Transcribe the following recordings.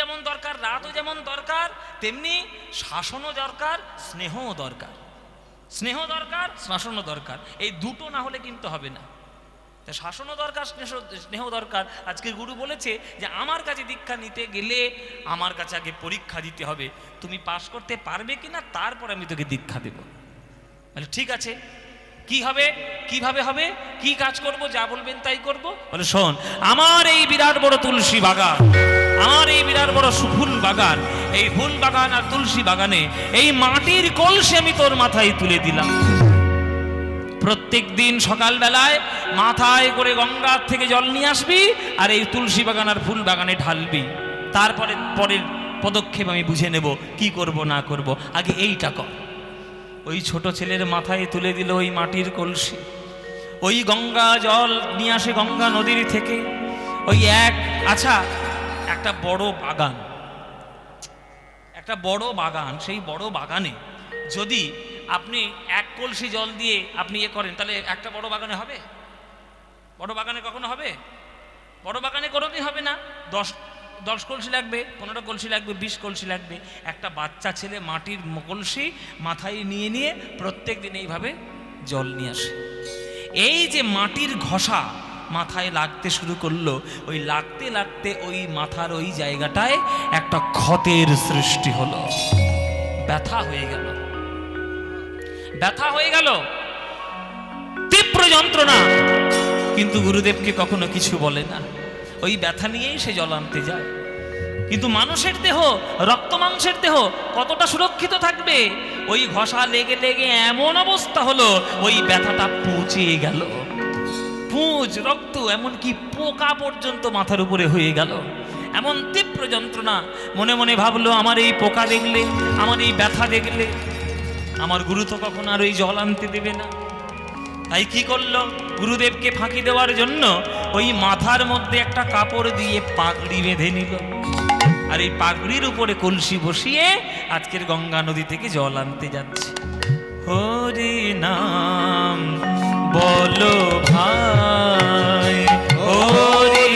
যেমন দরকার, রাতও যেমন দরকার, তেমনি শাসনও দরকার, স্নেহও দরকার। স্নেহ দরকার, শাসনও দরকার, এই দুটো না হলে কিন্তু হবে না। শাসনও দরকার, স্নেহ দরকার। আজকে গুরু বলেছে যে আমার কাছে দীক্ষা নিতে গেলে আমার কাছে আগে পরীক্ষা দিতে হবে, তুমি পাশ করতে পারবে কিনা, তারপর আমি তোকে দীক্ষা দেব। বলে ঠিক আছে, কি হবে, কিভাবে হবে, কি কাজ করব, যা বলবেন তাই করব। বলে শোন, আমার এই বিরাট বড় তুলসী বাগান, আমার এই বিরাট বড় ফুল বাগান, এই ফুল বাগান আর তুলসী বাগানে এই মাটির কলসি আমি তোর মাথায় তুলে দিলাম। প্রত্যেক দিন সকালবেলায় মাথায় করে গঙ্গার থেকে জল নিয়ে আসবি আর এই তুলসী বাগান আর ফুল বাগানে ঢালবি। তারপরে পরের পদক্ষেপ আমি বুঝে নেব কি করব না করব, আগে এইটা কর। ওই ছোট ছেলের মাথায় তুলে দিল ওই মাটির কলসি, ওই গঙ্গা জল নিয়ে আসে গঙ্গা নদীর থেকে। ওই একটা বড় বাগান, একটা বড় বাগান, সেই বড় বাগানে যদি আপনি এক কলসি জল দিয়ে আপনি করেন, তাহলে একটা বড় বাগানে হবে? বড় বাগানে কখনো হবে? বড় বাগানে কোনোদিন হবে না। 10 কলসি লাগবে, 15 কলসি লাগবে, 20 কলসি লাগবে। একটা বাচ্চা ছেলে মাটির কলসি মাথায় নিয়ে নিয়ে প্রত্যেক দিন এইভাবে জল নিয়ে আসে। এই যে মাটির ঘষা মাথায় লাগতে শুরু করলো, ওই লাগতে লাগতে ওই মাথার ওই জায়গাটায় একটা ক্ষতের সৃষ্টি হলো, ব্যথা হয়ে গেল, ব্যথা হয়ে গেল, তীব্র যন্ত্রণা। কিন্তু গুরুদেবকে কখনো কিছু বলে না, ওই ব্যথা নিয়েই সে জল আনতে যায়। কিন্তু মানুষের দেহ, রক্ত মাংসের দেহ কতটা সুরক্ষিত থাকবে? ওই ঘষা লেগে লেগে এমন অবস্থা হলো, ওই ব্যথাটা পচে গেল, পুঁজ, রক্ত, এমনকি পোকা পর্যন্ত মাথার উপরে হয়ে গেল। এমন তীব্র যন্ত্রণা। মনে মনে ভাবলো, আমার এই পোকা দেখলে, আমার এই ব্যথা দেখলে আমার গুরু তো কখন আর ওই জল আনতে দেবে না। তাই কি করলো, গুরুদেবকে ফাঁকি দেওয়ার জন্য ওই মাথার মধ্যে একটা কাপড় দিয়ে পাগড়ি বেঁধে নিল, আর এই পাগড়ির উপরে কলসি বসিয়ে আজকের গঙ্গা নদী থেকে জল আনতে যাচ্ছে। হরি নাম বলো ভাই, হরি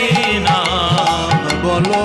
নাম বলো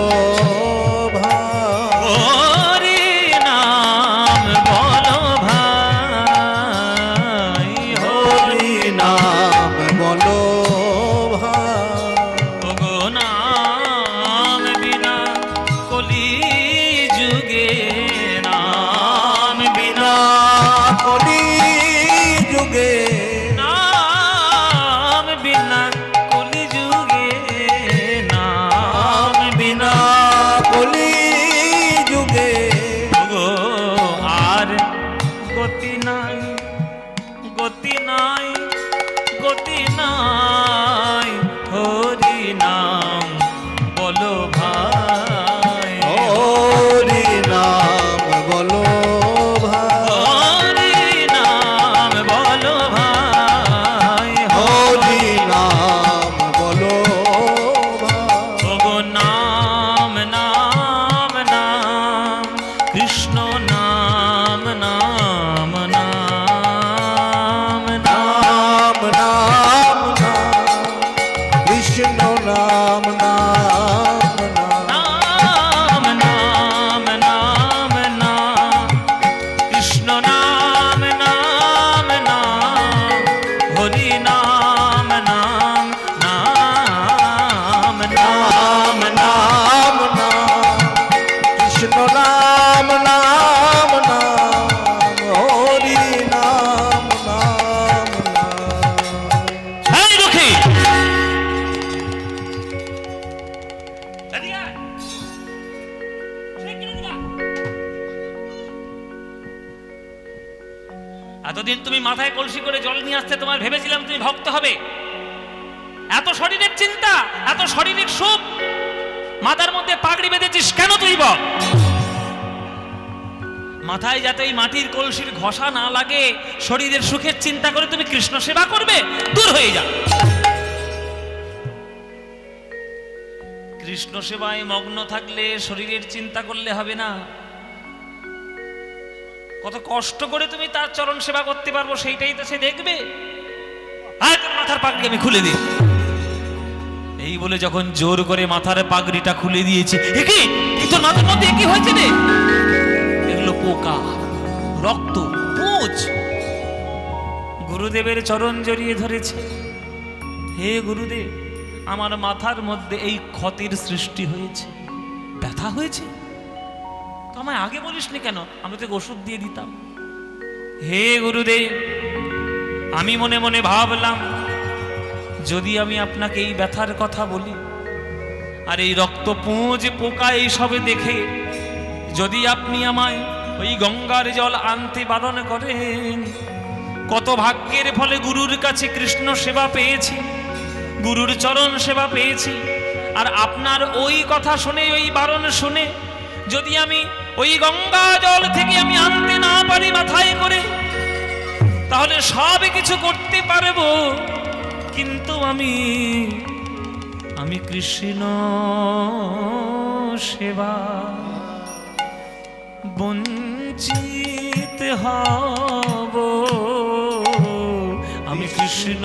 এতদিন তুমি মাথায় কলসি করে জল নিয়ে আসতে, তোমার ভেবেছিলাম তুমি ভক্ত হবে। এত শরীরের চিন্তা, এত শারীরিক সুখ, মাথার মধ্যে পাগড়ি বেঁধেছিস কেন তুই বল? মাথায় যাতে ওই মাটির কলসির ঘষা না লাগে, শরীরের সুখের চিন্তা করে তুমি কৃষ্ণ সেবা করবে, দূর হয়ে যা। কৃষ্ণ সেবায় মগ্ন থাকলে শরীরের চিন্তা করলে হবে না। কত কষ্ট করে তুমি তার চরণ সেবা করতে পারবো সেইটাই তো সে দেখবে। তোর মাথার পাগড়ি আমি খুলে দিই। এই বলে যখন জোর করে মাথার পাগড়িটা খুলে দিয়েছে, কি তো মাথার মধ্যে কি হয়েছে রে? এগুলো পোকা, রক্ত, পুঁজ। গুরুদেবের চরণ জড়িয়ে ধরেছে, হে গুরুদেব, আমার মাথার মধ্যে এই ক্ষতির সৃষ্টি হয়েছে, ব্যথা হয়েছে, তো আমায় আগে বলিসনি কেন? আমি তোকে ওষুধ দিয়ে দিতাম। হে গুরুদেব, আমি মনে মনে ভাবলাম, যদি আমি আপনাকে এই ব্যথার কথা বলি আর এই রক্তপুঁজ পোকা এইসবে দেখে যদি আপনি আমায় ওই গঙ্গার জল আনতে বারণ করেন, কত ভাগ্যের ফলে গুরুর কাছে কৃষ্ণ সেবা পেয়েছি, গুরুর চরণ সেবা পেয়েছি, আর আপনার ওই কথা শুনে, ওই বারণ শুনে যদি আমি ওই গঙ্গা জল থেকে আমি আনতে না পারি মাথায় করে, তাহলে সব কিছু করতে পারবো, কিন্তু আমি কৃষ্ণ সেবা বঞ্চিত হব, আমি কৃষ্ণ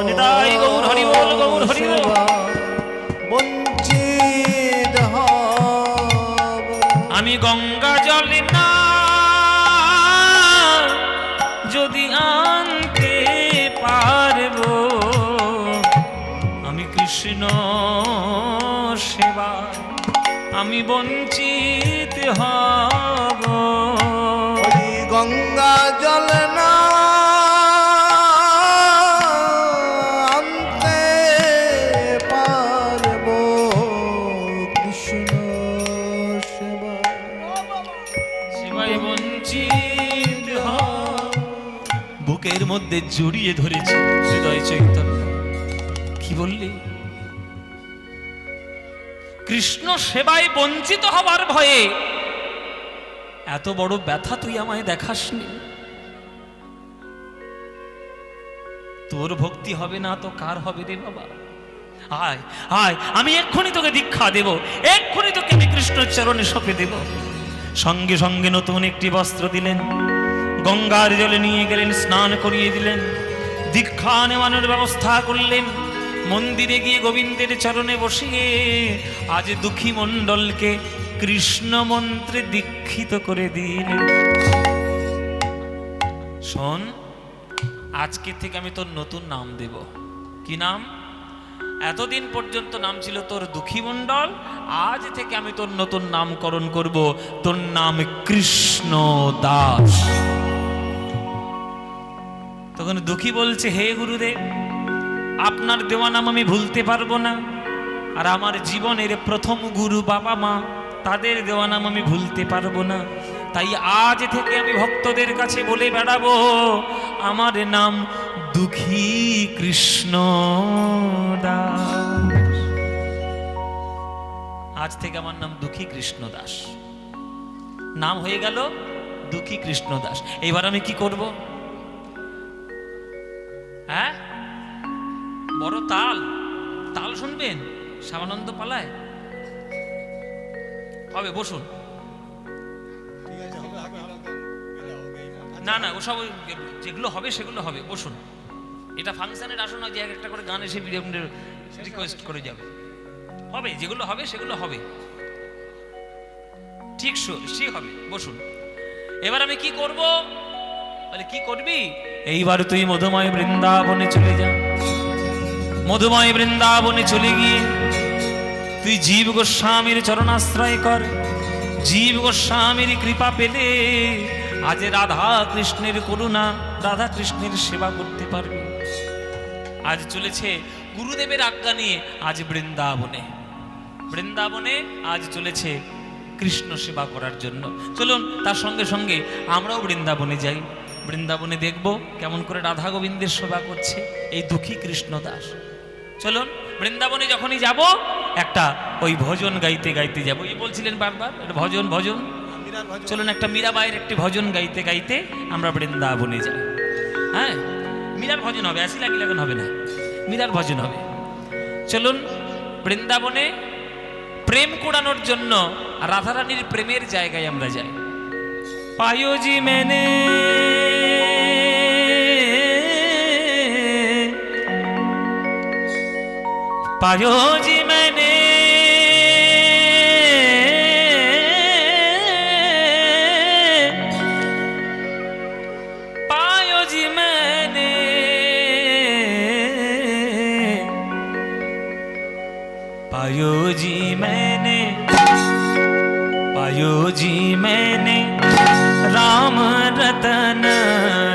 নিতাই গৌর হরি বল, গৌর হরি বল, বঞ্চিত হব, আমি গঙ্গা জলে না যদি আনতে পারবো, আমি কৃষ্ণ সেবা আমি বঞ্চিত হব। ওই গঙ্গা জল না আনতে পারবো, কৃষ্ণ সেবা সেবায় বঞ্চিত হব। বুকের মধ্যে জড়িয়ে ধরেছে হৃদয় চৈতন্য। কি বললি? কৃষ্ণ সেবায় বঞ্চিত হবার ভয়ে এত বড় ব্যথা তুই আমায় দেখাসনি? তোর ভক্তি হবে না তো কার হবে রে বাবা? আয় আয়, আমি এক্ষুনি তোকে দীক্ষা দেব, এক্ষুনি তোকে আমি কৃষ্ণের চরণে সঁপে দেব। সঙ্গে সঙ্গে নতুন একটি বস্ত্র দিলেন, গঙ্গার জলে নিয়ে গেলেন, স্নান করিয়ে দিলেন, দীক্ষা নেওয়ানোর ব্যবস্থা করলেন। মন্দিরে গিয়ে গোবিন্দের চরণে বসিয়ে আজ দুঃখী মণ্ডলকে কৃষ্ণ মন্ত্রে দীক্ষিত করে দিলেন। শোন, আজকে থেকে আমি তোর নতুন নাম দেব। কি নাম? এতদিন পর্যন্ত নাম ছিল তোর দুঃখী মণ্ডল, আজ থেকে আমি তোর নতুন নামকরণ করব, তোর নাম কৃষ্ণ দাস। তখন দুঃখী বলছে, হে গুরুদেব, আপনার দেওয়া নাম আমি ভুলতে পারবো না, আর আমার জীবনের প্রথম গুরু বাবা মা, তাদের দেওয়া নাম আমি ভুলতে পারবো না। তাই আজ থেকে আমি ভক্তদের কাছে বলে বেড়াবো, আমার নাম দুঃখী কৃষ্ণ দাস। আজ থেকে আমার নাম দুঃখী কৃষ্ণ দাস, নাম হয়ে গেল দুঃখী কৃষ্ণ দাস। এবার আমি কি করব? হ্যাঁ, বড় তাল তাল শুনবেন? শ্যামানন্দ পালায় হবে, বসুন। না না, ওসব যেগুলো হবে সেগুলো হবে, বসুন। এটা ফাংশনের আসন, যে এক একটা করে গান এসে রিকোয়েস্ট করে যাবে, হবে যেগুলো হবে সেগুলো হবে, ঠিক ঠিক হবে, বসুন। এবার আমি কি করব? বলে কি করবি? এইবার তুই মধুময় বৃন্দাবনে চলে যা। মধুময় বৃন্দাবনে চলে গিয়ে তুই জীব গোস্বামীর চরণাশ্রয় কর। জীব গোস্বামীর কৃপা পেলে আজ রাধা কৃষ্ণের করুণা, রাধা কৃষ্ণের সেবা করতে পারবি। আজ চলেছে গুরুদেবের আজ্ঞা নিয়ে আজ বৃন্দাবনে, বৃন্দাবনে আজ চলেছে কৃষ্ণ সেবা করার জন্য। চলুন তার সঙ্গে সঙ্গে আমরাও বৃন্দাবনে যাই। বৃন্দাবনে দেখব কেমন করে রাধা গোবিন্দের সেবা করছে এই দুঃখী কৃষ্ণ দাস। চলুন বৃন্দাবনে যখনই যাব একটা ওই ভজন গাইতে গাইতে যাবো। এই বলছিলেন বারবার ভজন ভজন, চলুন একটা মীরাবাইয়ের একটি ভজন গাইতে গাইতে আমরা বৃন্দাবনে যাই। হ্যাঁ, মীরার ভজন হবে, আসি লাগি লাগান হবে না, মীরার ভজন হবে। চলুন বৃন্দাবনে প্রেম কোড়ানোর জন্য রাধারানীর প্রেমের জায়গায় আমরা যাই। পায়োজি মেনে पायो जी मैंने पायो जी मैंने पायो जी मैंने पायो जी मैंने राम रतन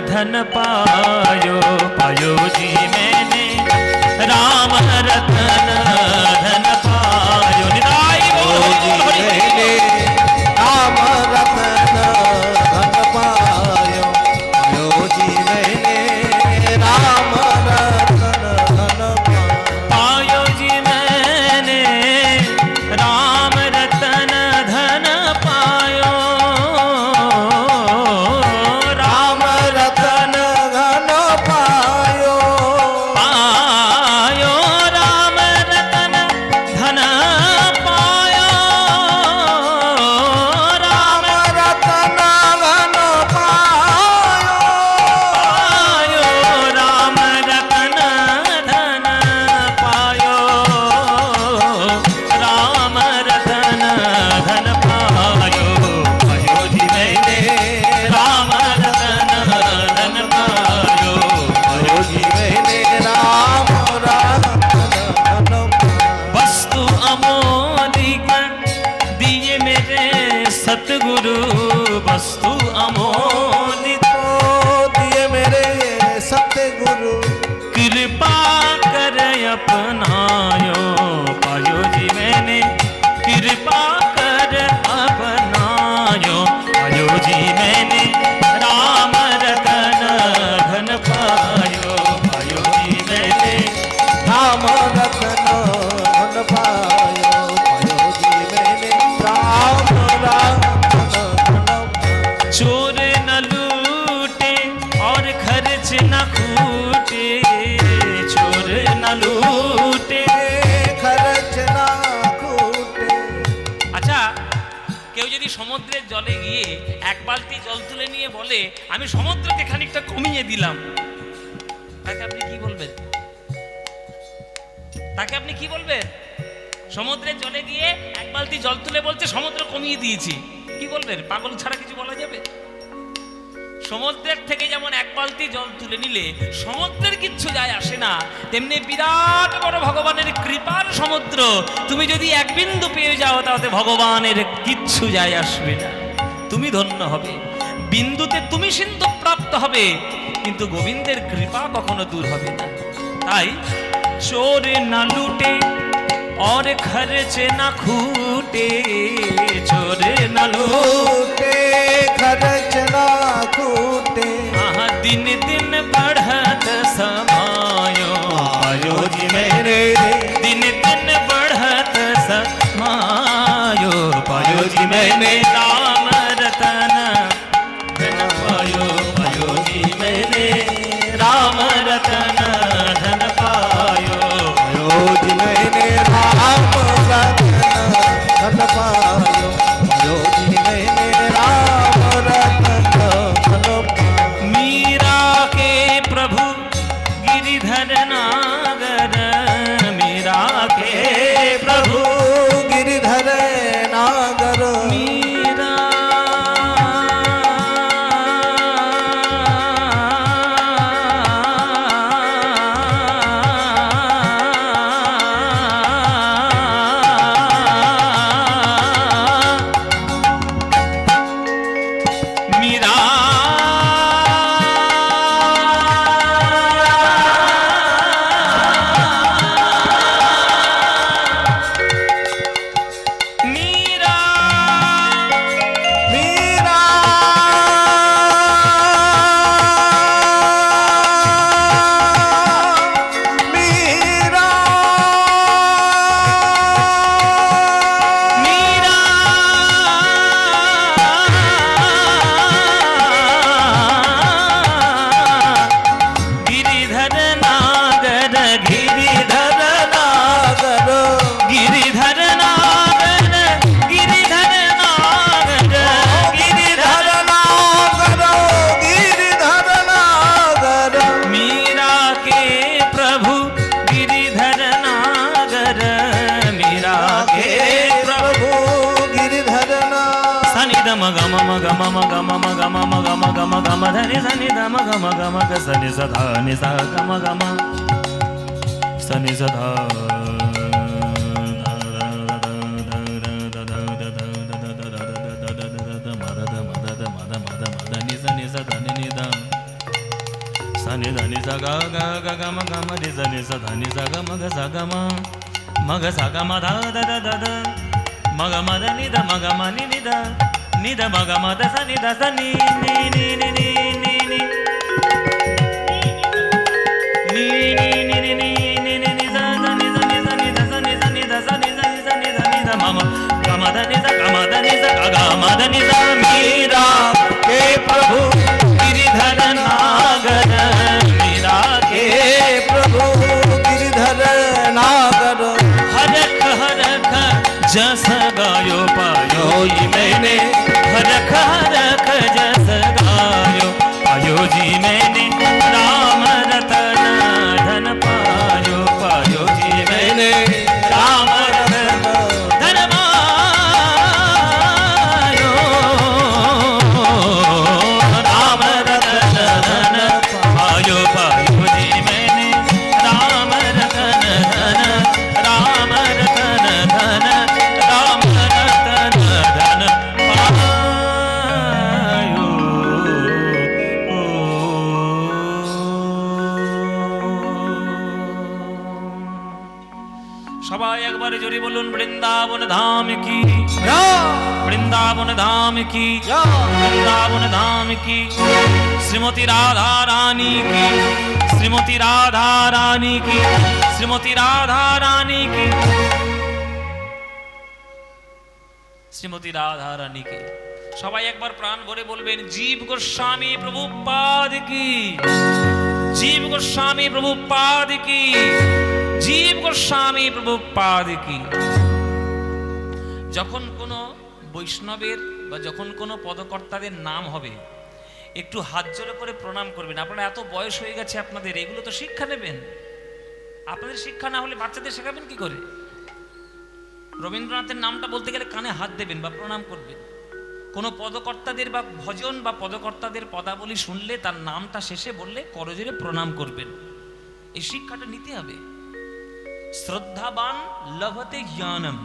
धन पायो पायो जी मैंने राम रतन धन पायो निताई बोल हरि हरि मैंने राम रतन धन पायो पायो जी मैंने राम रतन धन पायो जी मैंने राम रतन धन पायो राम रतन धन पायो पायो राम रतन धन पायो राम रतन धन पायो पायो राम रतन धन पायो राम रतन धन पायो पायो जी मैंने राम रतन धन पायो पायो जी मैंने राम रतन धन वस्तु अमोलिक दिए मेरे सतगुरु वस्तु अमोलिक दिए मेरे सतगुरु कृपा कर अपनायो पायो जी मैंने कृपा कर अपनायो पायो जी मैंने राम रतन धन पायो पायो जी मैंने राम रतन धन पायो पायो जी मैंने राम रतन धन चोर न लूटे और खर्च न खूटे चोर न लूटे खर्च ना खूटे আচ্ছা কেউ যদি সমুদ্রের জলে গিয়ে এক বালতি জল তুলে নিয়ে বলে আমি সমুদ্রকে খানিকটা কমিয়ে দিলাম তাকে আপনি কি বলবেন তাকে আপনি কি বলবেন সমুদ্রের জলে গিয়ে এক বালতি জল তুলে বলছে সমুদ্র কমিয়ে দিয়েছি কি বলবেন পাগল ছাড়া কিছু বলা যাবে সমুদ্রের থেকে যেমন এক বালতি জল তুলে নিলে সমুদ্রের কিচ্ছু যায় আসে না তেমনি বিরাট বড় ভগবানের কৃপার সমুদ্র তুমি যদি এক বিন্দু পেয়ে যাও তাতে ভগবানের কিচ্ছু যায় আসবে না তুমি ধন্য হবে বিন্দুতে তুমি সিন্ধু প্রাপ্ত হবে কিন্তু গোবিন্দের কৃপা কখনো দূর হবে না তাই চোর না লুটে और खर्च न खूटे चोर न लूटे खर्च ना खूटे दिन दिन बढ़त समायो पायो जी मेरे दिन दिन बढ़त समायो पायो जी मैंने राम रतन धन पायो पायो जी मैंने राम रतन धन पायो पायो जी मैंने राम रतन धन पायो पायो जी मैंने sani da ma ga ma ga ma ma ga ma ma ga ma ma ga ma ga ma ga ma da ni sani da ma ga ga sani sa dha ni sa ga ma sani sa dha sani da ni sa ga ma ni sa ni sa dha ni sa ga ma ga sa ga ma da da da da da ma ga ma da ni da ma ga ma ni da ma ga ma da sa ni ni ni ni ni ni ni Meera के प्रभु गिरिधर नागर मीरा के प्रभु गिरिधर नागर हरख जस गायो पायो जी मैंने हरख जस गायो पायो जी मैंने राम रतन धन पायो पायो जी मैंने राम रतन धन पायो राम रतन धन पायो पायो जी मैंने राम रतन धन राम रतन धन राम रतन धन पायो সবাই একবারে জোরে বলুন বৃন্দাবন ধাম কি বৃন্দাবন ধাম কি বৃন্দাবন ধাম কি শ্রীমতী রাধা রানী কি শ্রীমতী রাধা রানী কি শ্রীমতী রাধা রানী কি শ্রীমতী রাধা রানী কি সবাই একবার প্রাণ ভরে বলবেন জীব গোস্বামী প্রভুপাদ কি জীব গোস্বামী প্রভুপাদ কি জীব গোস্বামী প্রভুপাদ কি যখন কোনো বৈষ্ণবের বা যখন কোনো পদকর্তাদের নাম হবে একটু হাত জোড়ে করে প্রণাম করবেন। আপনারা এত বয়স হয়ে গেছে আপনাদের, এগুলো তো শিক্ষা নেবেন। আপনাদের শিক্ষা না হলে বাচ্চাদের শেখাবেন কি করে? রবীন্দ্রনাথের নামটা বলতে গেলে কানে হাত দেবেন বা প্রণাম করবেন। কোনো পদকর্তাদের বা ভজন বা পদকর্তাদের পদাবলী শুনলে তার নামটা শেষে বললে করজোরে প্রণাম করবেন। এই শিক্ষাটা নিতে হবে। শ্রদ্ধাবান লভতে জ্ঞানম,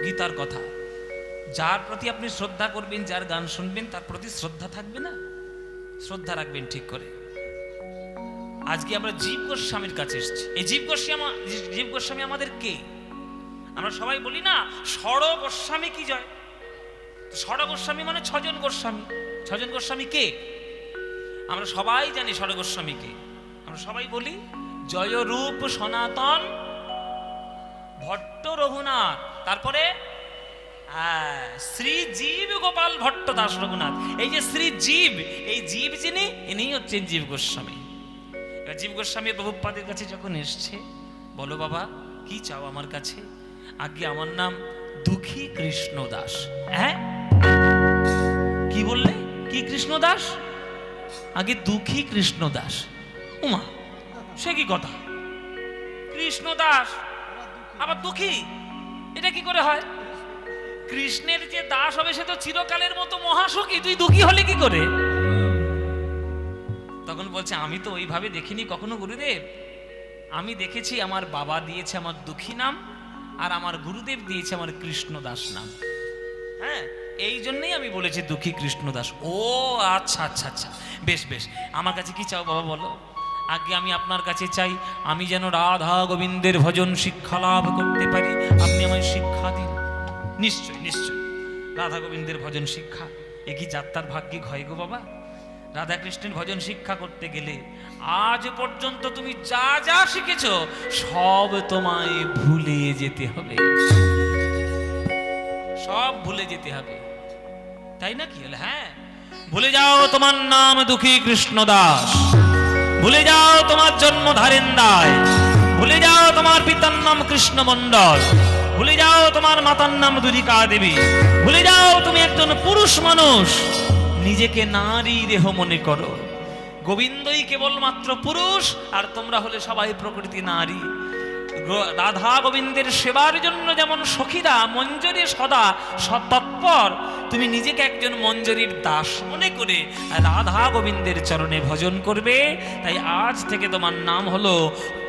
গীতার কথা। যার প্রতি আপনি শ্রদ্ধা করবেন, যার গান শুনবেন, তার প্রতি শ্রদ্ধা থাকবে না? শ্রদ্ধা রাখবেন ঠিক করে। আজকে আমরা জীব গোস্বামীর কাছে এসেছি। এই জীব গোস্বামী আমাদের কে? আমরা সবাই বলি না ষড় গোস্বামী কি জয়। ষড় গোস্বামী মানে ছজন গোস্বামী। ছজন গোস্বামী কে? আমরা সবাই জানি ষড় গোস্বামী কে। আমরা সবাই বলি জয় রূপ সনাতন ভট্ট রঘুনাথ, তারপরে শ্রী জীব গোপাল ভট্ট দাস রঘুনাথ। এই যে শ্রী জীব, এই জীব যিনি, ইনি হচ্ছেন জীব গোস্বামী। জীব গোস্বামী প্রভুপাদের কাছে যখন এসছে, বলো বাবা কি চাও আমার কাছে? আগে আমার নাম দুঃখী কৃষ্ণ দাস। হ্যাঁ কি বললে? কি কৃষ্ণ দাস? আগে দুঃখী কৃষ্ণ দাস। উমা, সে কি কথা? কৃষ্ণ দাস আবার দুঃখী, এটা কি করে হয়? কৃষ্ণের যে দাস হবে সে তো চিরকালের মতো মহাসুখী, তুই দুঃখী হলে কি করে? তখন বলছে আমি তো ওইভাবে দেখিনি কখনো গুরুদেব। আমি দেখেছি আমার বাবা দিয়েছে আমার দুঃখী নাম, আর আমার গুরুদেব দিয়েছে আমার কৃষ্ণ দাস নাম। হ্যাঁ, এই জন্যই আমি বলেছি দুঃখী কৃষ্ণ দাস। ও আচ্ছা আচ্ছা আচ্ছা, বেশ বেশ। আমার কাছে কি চাও বাবা বলো? আগে আমি আপনার কাছে চাই আমি যেন রাধা গোবিন্দের ভজন শিক্ষা লাভ করতে পারি, আপনি আমায় শিক্ষা দিন। নিশ্চয় নিশ্চয়, রাধা গোবিন্দের ভজন শিক্ষা এ কি যাত্রার ভাগ্যিক হয় গো বাবা? রাধা কৃষ্ণের ভজন শিক্ষা করতে গেলে আজ পর্যন্ত তুমি যা যা শিখেছ সব তোমায় ভুলে যেতে হবে, সব ভুলে যেতে হবে, তাই না? কি হলো? হ্যাঁ, ভুলে যাও তোমার নাম দুঃখী কৃষ্ণ দাস, ভুলে যাও তোমার জন্ম ধারেন দায়, ভুলে যাও তোমার পিতার নাম কৃষ্ণ মণ্ডল, ভুলে যাও তোমার মাতার নাম দুরিকা দেবী, ভুলে যাও তুমি একজন পুরুষ মানুষ, নিজেকে নারী দেহ মনে করো। গোবিন্দই কেবলমাত্র পুরুষ, আর তোমরা হলে সবাই প্রকৃতি নারী। রাধা গোবিন্দের সেবার জন্য যেমন সখীরা মঞ্জরে সদা সতৎপর, তুমি নিজেকে একজন মঞ্জরীর দাস মনে করে রাধা গোবিন্দের চরণে ভজন করবে। তাই আজ থেকে তোমার নাম হলো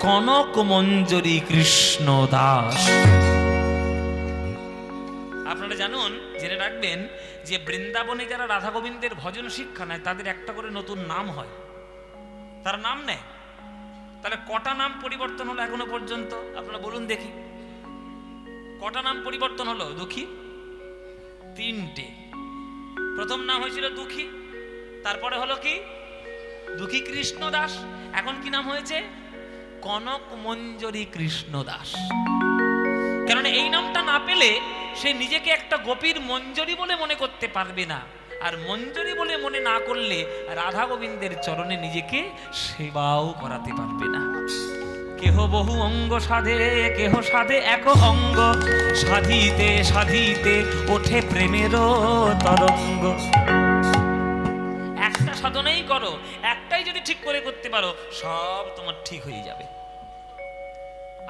কনক মঞ্জরী কৃষ্ণ দাস। আপনারা জানুন, জেনে রাখবেন যে বৃন্দাবনে যারা রাধা গোবিন্দের ভজন শিক্ষা নেয় তাদের একটা করে নতুন নাম হয়, তারা নাম নেয়। তাহলে কটা নাম পরিবর্তন হলো এখনো পর্যন্ত আপনারা বলুন দেখি, কটা নাম পরিবর্তন হলো? দুঃখী 3টে। প্রথম নাম হয়েছিল দুঃখী, তারপরে হলো কি দুঃখী কৃষ্ণ দাস, এখন কি নাম হয়েছে? কনক মঞ্জরী কৃষ্ণ দাস। কারণ এই নামটা না পেলে সে নিজেকে একটা গোপীর মঞ্জরী বলে মনে করতে পারবে না, আর মঞ্জরী বলে মনে না করলে রাধা গোবিন্দের চরণে নিজেকে সেবাও করাতে পারবে না। কেহ বহু অঙ্গ সাধে, কেহ সাধে এক অঙ্গ, সাধিতে সাধিতে ওঠে প্রেমেরও তরঙ্গ। একটা সাধনাই করো, একটাই যদি ঠিক করে করতে পারো সব তোমার ঠিক হয়ে যাবে।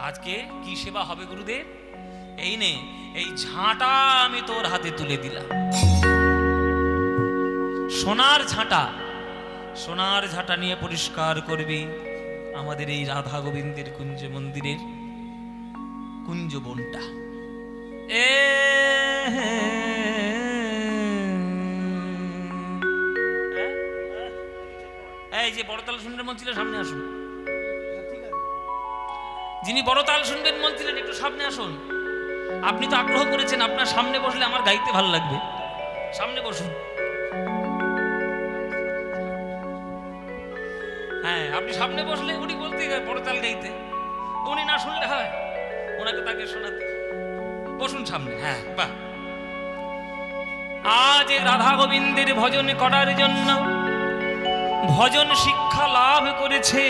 আজকে কি সেবা হবে গুরুদেব? এই নে, এই ঝাঁটা আমি তোর হাতে তুলে দিলাম, সোনার ঝাঁটা। সোনার ঝাঁটা নিয়ে পরিষ্কার করবি আমাদের এই রাধা গোবিন্দের কুঞ্জ মন্দিরের কুঞ্জ বনটা। এই যে বড়তাল শুনবেন মন ছিল, সামনে আসুন। যিনি বড়তাল শুনবেন মন ছিলেন একটু সামনে আসুন। আপনি তো আগ্রহ করেছেন, আপনার সামনে বসলে আমার গাইতে ভালো লাগবে, সামনে বসুন। হ্যাঁ, আপনি সামনে বসলে উনি বলতে বড়তাল গাইতে, উনি না শুনলে হয়, ওনাকে তাকে শোনাতে। বসুন সামনে। হ্যাঁ, বাহ। আজ রাধা গোবিন্দের ভজন করার জন্য ভজন শিক্ষা লাভ করেছে,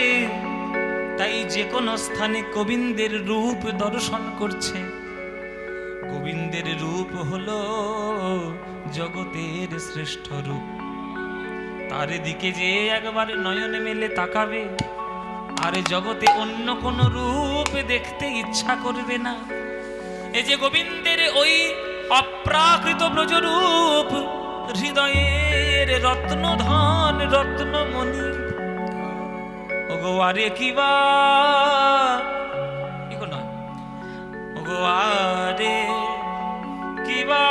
তাই যে কোনো স্থানে গোবিন্দের রূপ দর্শন করছে। গোবিন্দের রূপ হলো জগতের শ্রেষ্ঠ রূপ, তার দিকে যে একবার নয়নে মেলে তাকাবে আর জগতে অন্য কোন রূপ দেখতে ইচ্ছা করবে না। এই যে গোবিন্দের ওই অপ্রাকৃত ব্রজরূপ, হৃদয়ের রত্নধন রত্নমণি। ওগো আরে কিবা নয়, ওগো আরে কিবা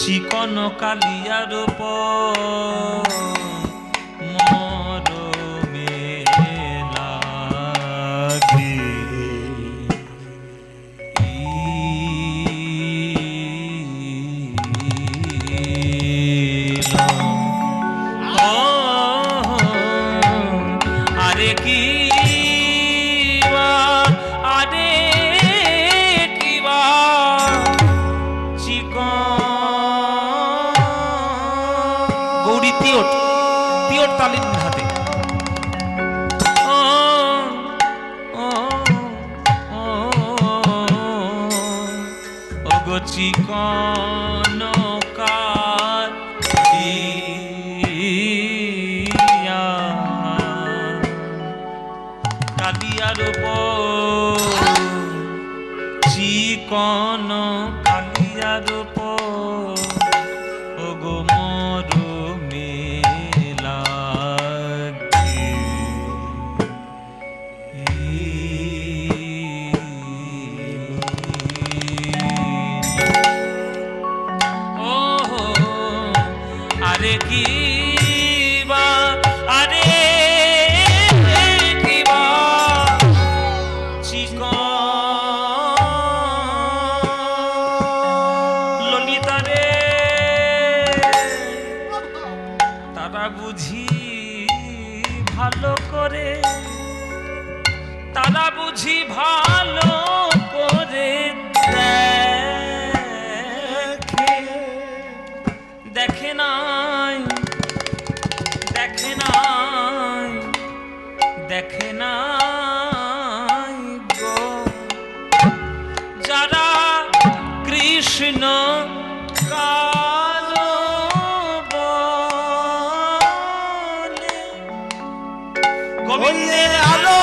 চিকন কালিয়ার মরমে লাগে। আরে কি তালিম হাতে ওগো চিকন কালিয়ার উপর, চিকন কালিয়ার উপর ওগো মরমে তারা বুঝি ভালো করে কৃষ্ণ কালো বলে গোবিন্দের আলো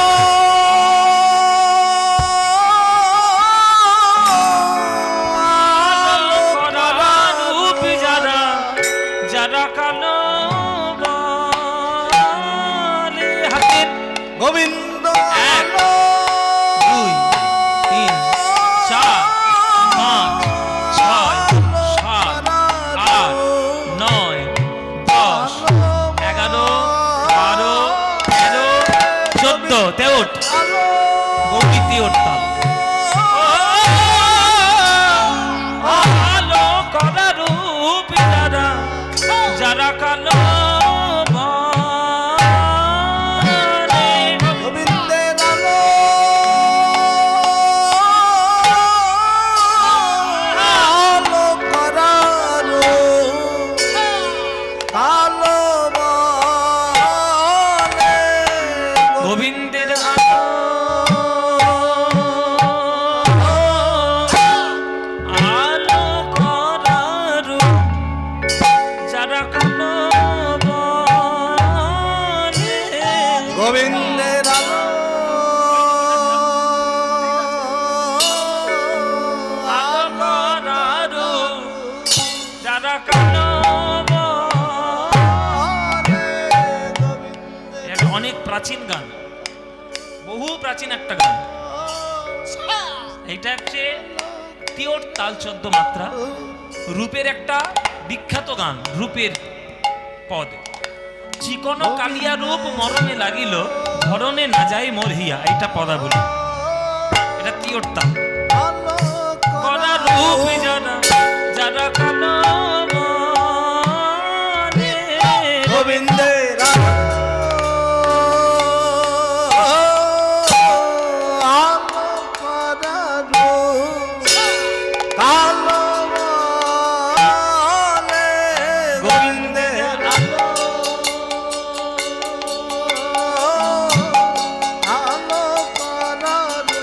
রূপ যারা যারা কালো বলে হাতের গোবিন্দ এক, দুই, তিন, চার, পাঁচ, ছয়, সাত, আট, নয়, 10, 11, 12, 13, 14, তেওট গৌরী তেওট তাল। আলো করা রূপ যারা যারা কালো বলে গোবিন্দের আলো আলো করারো কালো বলে গোবিন্দের আলো আলো করার যারা কালো বলে গোবিন্দের আলো আলো করার যারা কালো বলে। এটা অনেক প্রাচীন গান, বহু প্রাচীন একটা গান। এইটা হচ্ছে তিওট তাল 14 মাত্রা, রূপের একটা বিখ্যাত গান। রূপের পদ চিকন কালিয়া রূপ মরণে লাগিল, ধরনে না যাই মোর হিয়া, এইটা পদাবলী। এটা তিওট তাল। করা রূপ যারা যারা কালো বলে গোবিন্দের আলো আলো করারো কালো বলে গোবিন্দের আলো আলো করারো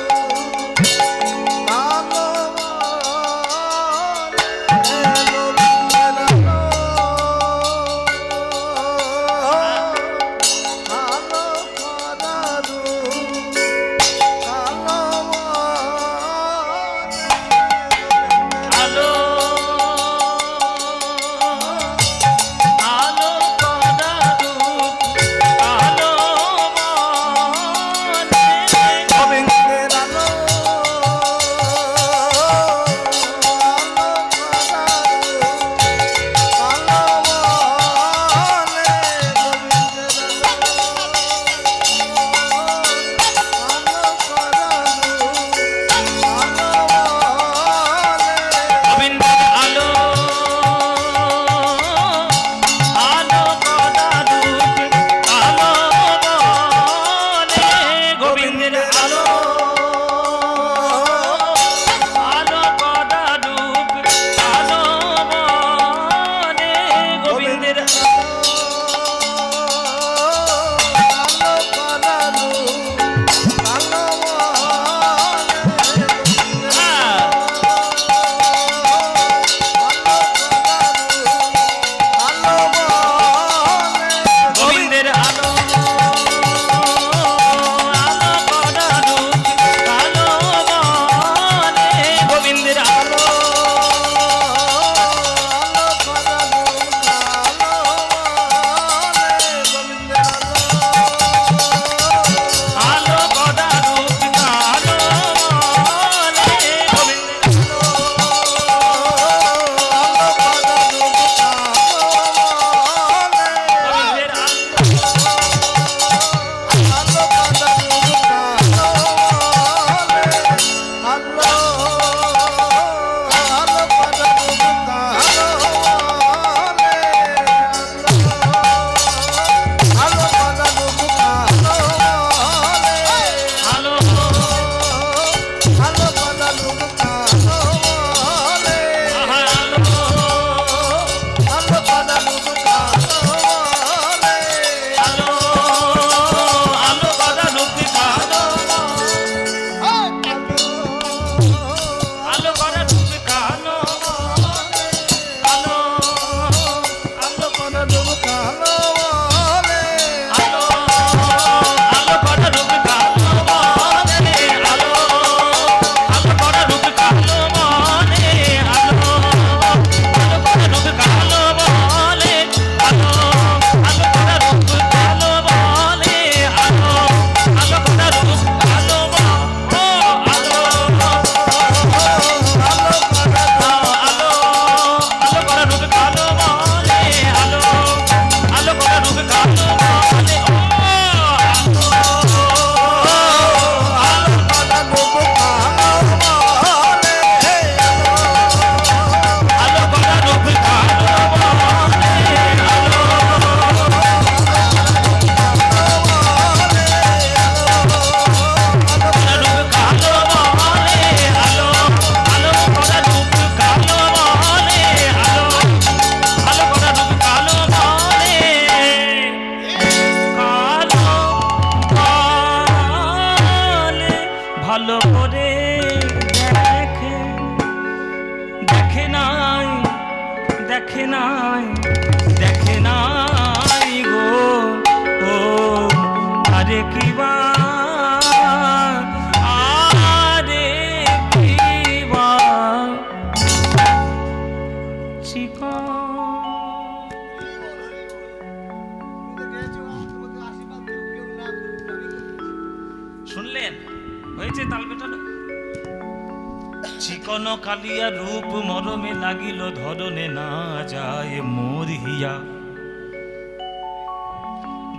কনকালিয়া রূপ মরমে লাগিল ধরনে না যায় মরিয়া।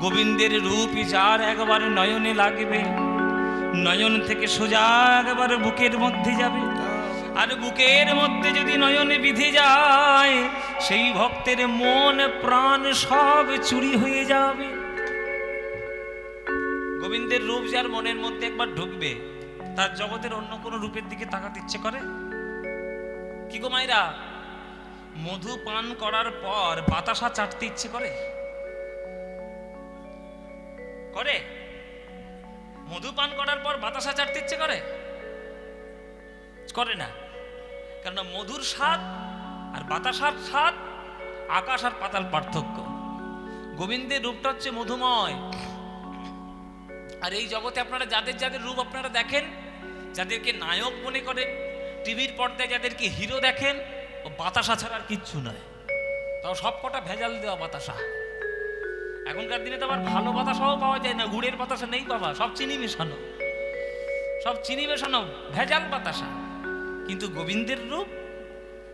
গোবিন্দের রূপ যার একবার নয়নে লাগবে, নয়ন থেকে সোজা একবার বুকের মধ্যে যাবে, আর বুকের মধ্যে যদি নয়নে বিধে যায়, সেই ভক্তের মন প্রাণ সব চুরি হয়ে যাবে। গোবিন্দের রূপ যার মনের মধ্যে একবার ঢুকবে, তার জগতের অন্য কোনো রূপের দিকে তাকাতে ইচ্ছে করে কি গো মায়েরা? মধু পান করার পর বাতাসা চাটতে ইচ্ছে করে? করে? মধু পান করার পর বাতাসা চাটতে ইচ্ছে করে? করে না। কারণ মধুর স্বাদ আর বাতাসার স্বাদ আকাশ আর পাতাল পার্থক্য। গোবিন্দের রূপটা হচ্ছে মধুময়। আর এই জগতে আপনারা যাদের যাদের রূপ আপনারা দেখেন, যাদেরকে নায়ক মনে করেন, টিভির পর্দায় যাদেরকে হিরো দেখেন, ও বাতাসা ছাড়া আর কিচ্ছু নয়। তাও সব কটা ভেজাল দেওয়া বাতাসা। এখনকার দিনে তো আবার ভালো বাতাসাও পাওয়া যায় না, গুড়ের বাতাসা নেই বাবা, সব চিনি মেশানো, সব চিনি মেশানো ভেজাল বাতাসা। কিন্তু গোবিন্দের রূপ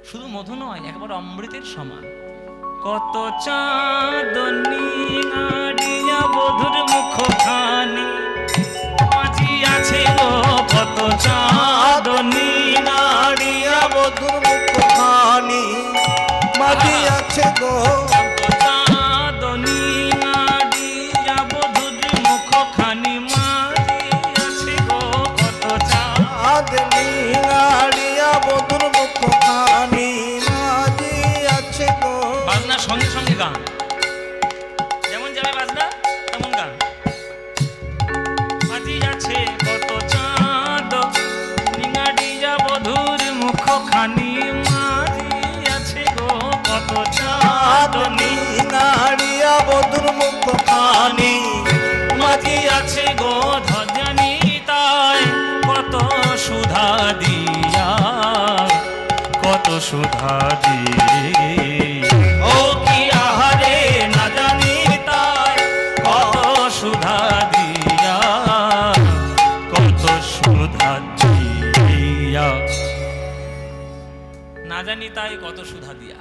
শুধু মধু নয়, একবার অমৃতের সমান। কত চাঁদনী নাড়িয়া বধুর মুখখানি মাঝি আছে গো, কত চাঁদনী নাড়িয়া বধুর মুখখানি মাঝি আছে গো, কত চাঁদনী নাড়িয়া বধুর মুখখানি মাঝি আছে গো, কত চাঁদনী নাড়িয়া বধুর মুখখানি মাঝি আছে গো। বাজনা সঙ্গে সঙ্গে গান, যেমন যাবে বাজনা তেমন গান। মাঝি আছে কত চাঁদ নিঙাড়িয়া বধুর মুখখানি মাঝি আছে গো, কত চাঁদনী নাড়িয়া বধুর মুখখানি মাঝি আছে গো, ধজানি তাই কত সুধা দিয়া, কত সুধা দিয়ে ও কি আহারে না জানি তাই কত সুধা দিয়া, কত সুধা দিয়া, না জানি তাই কত সুধা দিয়া।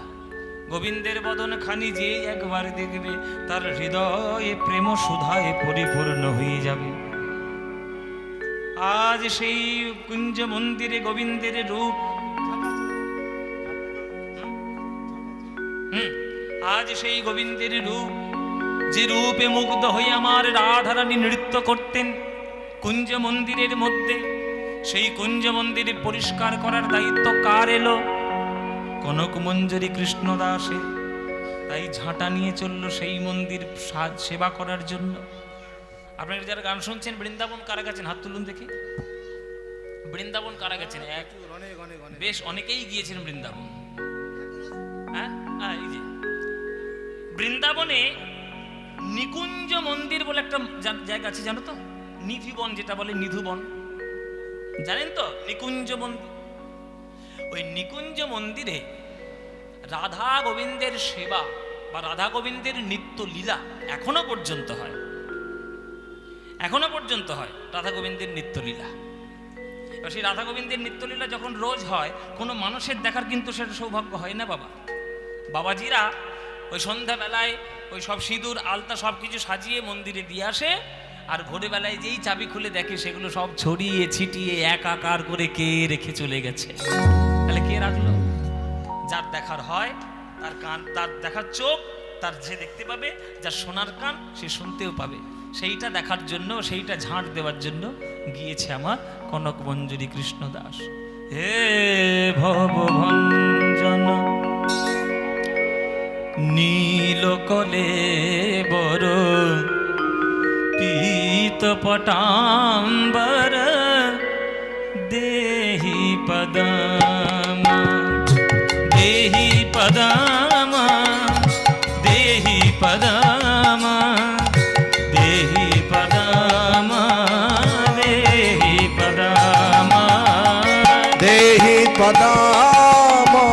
গোবিন্দের বদন খানি যে একবার দেখবে, তার হৃদয়ে প্রেম সুধায় পরিপূর্ণ হয়ে যাবে। আজ সেই কুঞ্জ মন্দিরে গোবিন্দের রূপ, আজ সেই গোবিন্দের রূপ, যে রূপে মুগ্ধ হয়ে আমার রাধারানী নৃত্য করতেন কুঞ্জ মন্দিরের মধ্যে, সেই কুঞ্জ মন্দিরে পরিষ্কার করার দায়িত্ব কার এলো? কনক মঞ্জরী কৃষ্ণদাসে। তাই ঝাঁটা নিয়ে চলল সেই মন্দির সেবা করার জন্য। আপনারা যারা গান শুনছেন, বৃন্দাবন কারা গেছেন হাত তুলুন দেখি। বৃন্দাবন কারা গেছেন? বেশ অনেকেই গিয়েছেন বৃন্দাবন। হ্যাঁ, এই যে বৃন্দাবনে নিকুঞ্জ মন্দির বলে একটা জায়গা আছে, জানো তো? নিধিবন, যেটা বলে নিধুবন, জানেন তো? নিকুঞ্জ মন্দির। ওই নিকুঞ্জ মন্দিরে রাধা গোবিন্দের সেবা বা রাধা গোবিন্দের নিত্য লীলা এখনো পর্যন্ত হয়। এখনো পর্যন্ত হয় রাধা গোবিন্দের নিত্য লীলা। সেই রাধা গোবিন্দের নিত্য লীলা যখন রোজ হয়, কোনো মানুষের দেখার কিন্তু সেটা সৌভাগ্য হয় না বাবা। বাবাজিরা ওই সন্ধ্যাবেলায় ওই সব সিঁদুর আলতা সব কিছু সাজিয়ে মন্দিরে দিয়ে আসে, আর ভোরবেলায় যেই চাবি খুলে দেখে সেগুলো সব ছড়িয়ে ছিটিয়ে একাকার করে কে রেখে চলে গেছে। তাহলে কে রাখলো? যার দেখার হয়, তার কান, তার দেখার চোখ, তার যে দেখতে পাবে, যার শোনার কান সে শুনতেও পাবে। সেইটা দেখার জন্য, সেইটা ঝাঁট দেওয়ার জন্য গিয়েছে আমার কনক মঞ্জরী কৃষ্ণ দাস। হে ভবভঞ্জন নীলকলে বড় পীত পটাম্বর দেহি পদম, দেহি পদম, দেহি পদম, দেহি পদম, দেহি পদম, দেহি পদম,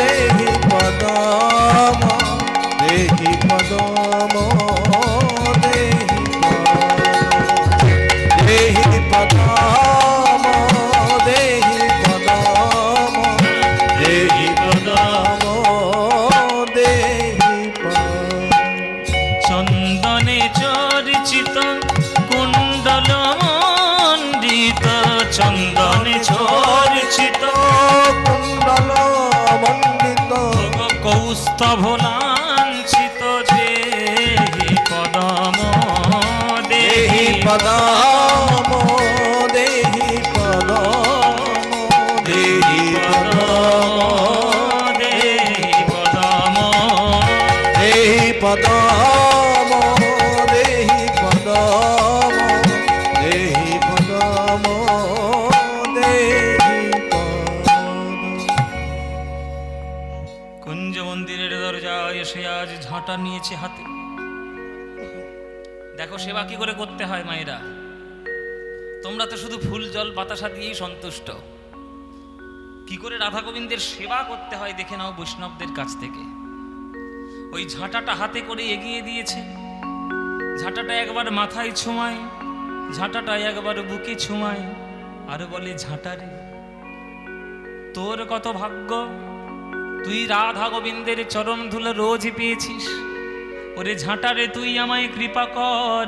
দেহি পদম, দেহি পদম, দেহি পদম, দেহি পদম, কৌস্তভ লাঞ্ছিত দেহি পদম দেহি পদম দেহি পদম দেহি পদম দেহি পদম দেহি পদম দেহি পদম দেহি পদম দেহি পদম। কুঞ্জ মন্দিরের দরজায় এসে আজ ঝাঁটা নিয়েছে হাতে। দেখো সেবা কি করে করতে হয় মায়েরা। তোমরা তো শুধু ফুল জল বাতাসা দিয়েই সন্তুষ্ট। কি করে রাধা গোবিন্দের সেবা করতে হয় দেখে নাও বৈষ্ণবদের কাছ থেকে। ওই ঝাঁটাটা হাতে করে এগিয়ে দিয়েছে। ঝাঁটাটা একবার মাথায় ছোঁয়ায়, ঝাঁটাটা একবার বুকে ছোঁয়ায়, আর বলে ঝাঁটারে তোর কত ভাগ্য, তুই রাধা গোবিন্দের চরণ ধুলো রোজ পেয়েছিস। ওরে ঝাঁটারে তুই আমায় কৃপা কর,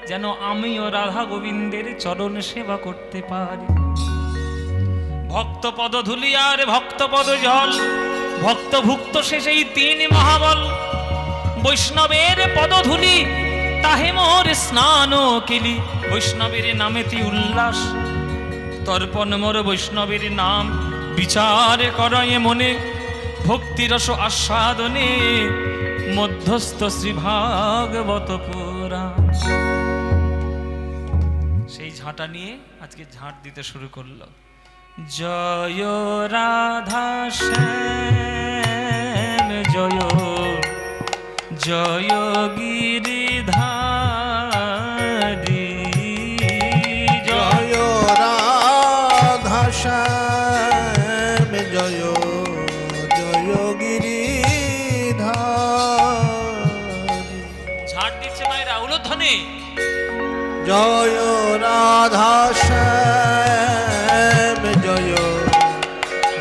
যেন আমিও রাধা গোবিন্দের চরণ সেবা করতে পারি। ভক্ত পদ ধুলি আর ভক্ত পদ জল, ভক্ত ভুক্ত সে সেই তিন মহাবল। বৈষ্ণবের পদধূলি তাহে মোর স্নান কেলি, বৈষ্ণবের নামেতি উল্লাস তর্পণ মোর বৈষ্ণবের নাম বিচার করয়ে মনে, ভক্তিরস আস্বাদনে মধ্যস্থ শ্রী ভাগবত পুরাণ। সেই ঝাঁটা নিয়ে আজকে ঝাঁট দিতে শুরু করলো। জয় রাধা শ্যাম জয়, জয় গিরিধারী, জয় রাধা শ্যাম জয়, জয় গিরিধারী। ঝাড় দিচ্ছে মায়েরা উলুধ্বনি। জয় রাধা শ্যাম জয়,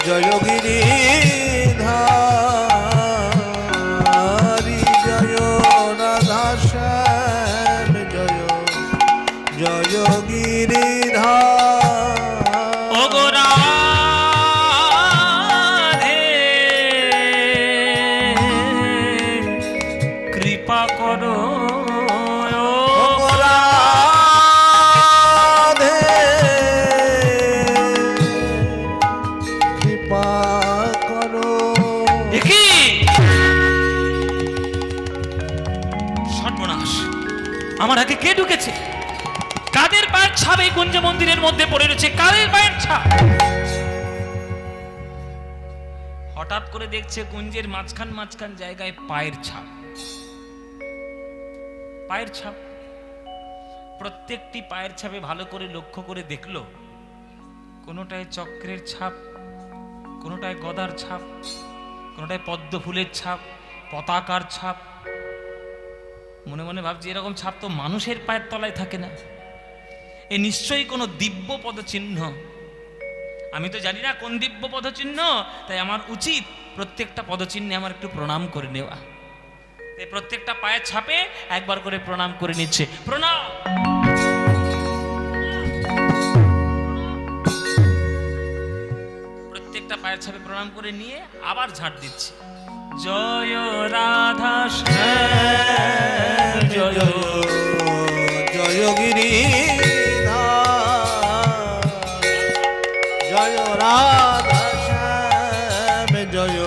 জয় গিরিধারী। জয় রাধা শ্যাম জয়, জয় গিরিধারী। ও গো রাধে কৃপা করো, রাধে কৃপা করো। দেখি সর্বনাশ, আমার আগে কে ঢুকেছে? কাদের পায়ের ছাপ এই কুঞ্জ মন্দিরের মধ্যে পড়ে রয়েছে? কাদের পায়ের ছাপ? হঠাৎ করে দেখছে কুঞ্জের মাঝখান মাঝখান জায়গায় পায়ের ছাপ। পায়ের ছাপ, প্রত্যেকটি পায়ের ছাপে ভালো করে লক্ষ্য করে দেখলো, কোনোটায় চক্রের ছাপ, কোনোটায় গদার ছাপ, কোনোটায় পদ্ম ফুলের ছাপ, পতাকার ছাপ। মনে মনে ভাবছি এরকম ছাপ তো মানুষের পায়ের তলায় থাকে না, এ নিশ্চয়ই কোনো দিব্য পদচিহ্ন। আমি তো জানি না কোন দিব্য পদচিহ্ন, তাই আমার উচিত প্রত্যেকটা পদচিহ্নে আমার একটু প্রণাম করে নেওয়া। তাই প্রত্যেকটা পায়ের ছাপে একবার করে প্রণাম করে নিচ্ছে। প্রণাম। প্রত্যেকটা পায়ের ছাপে প্রণাম করে নিয়ে আবার ঝাঁট দিচ্ছে। জয় রাধা শ্যাম জয়, জয় গিরিধারী। জয় রাধা শ্যাম জয়,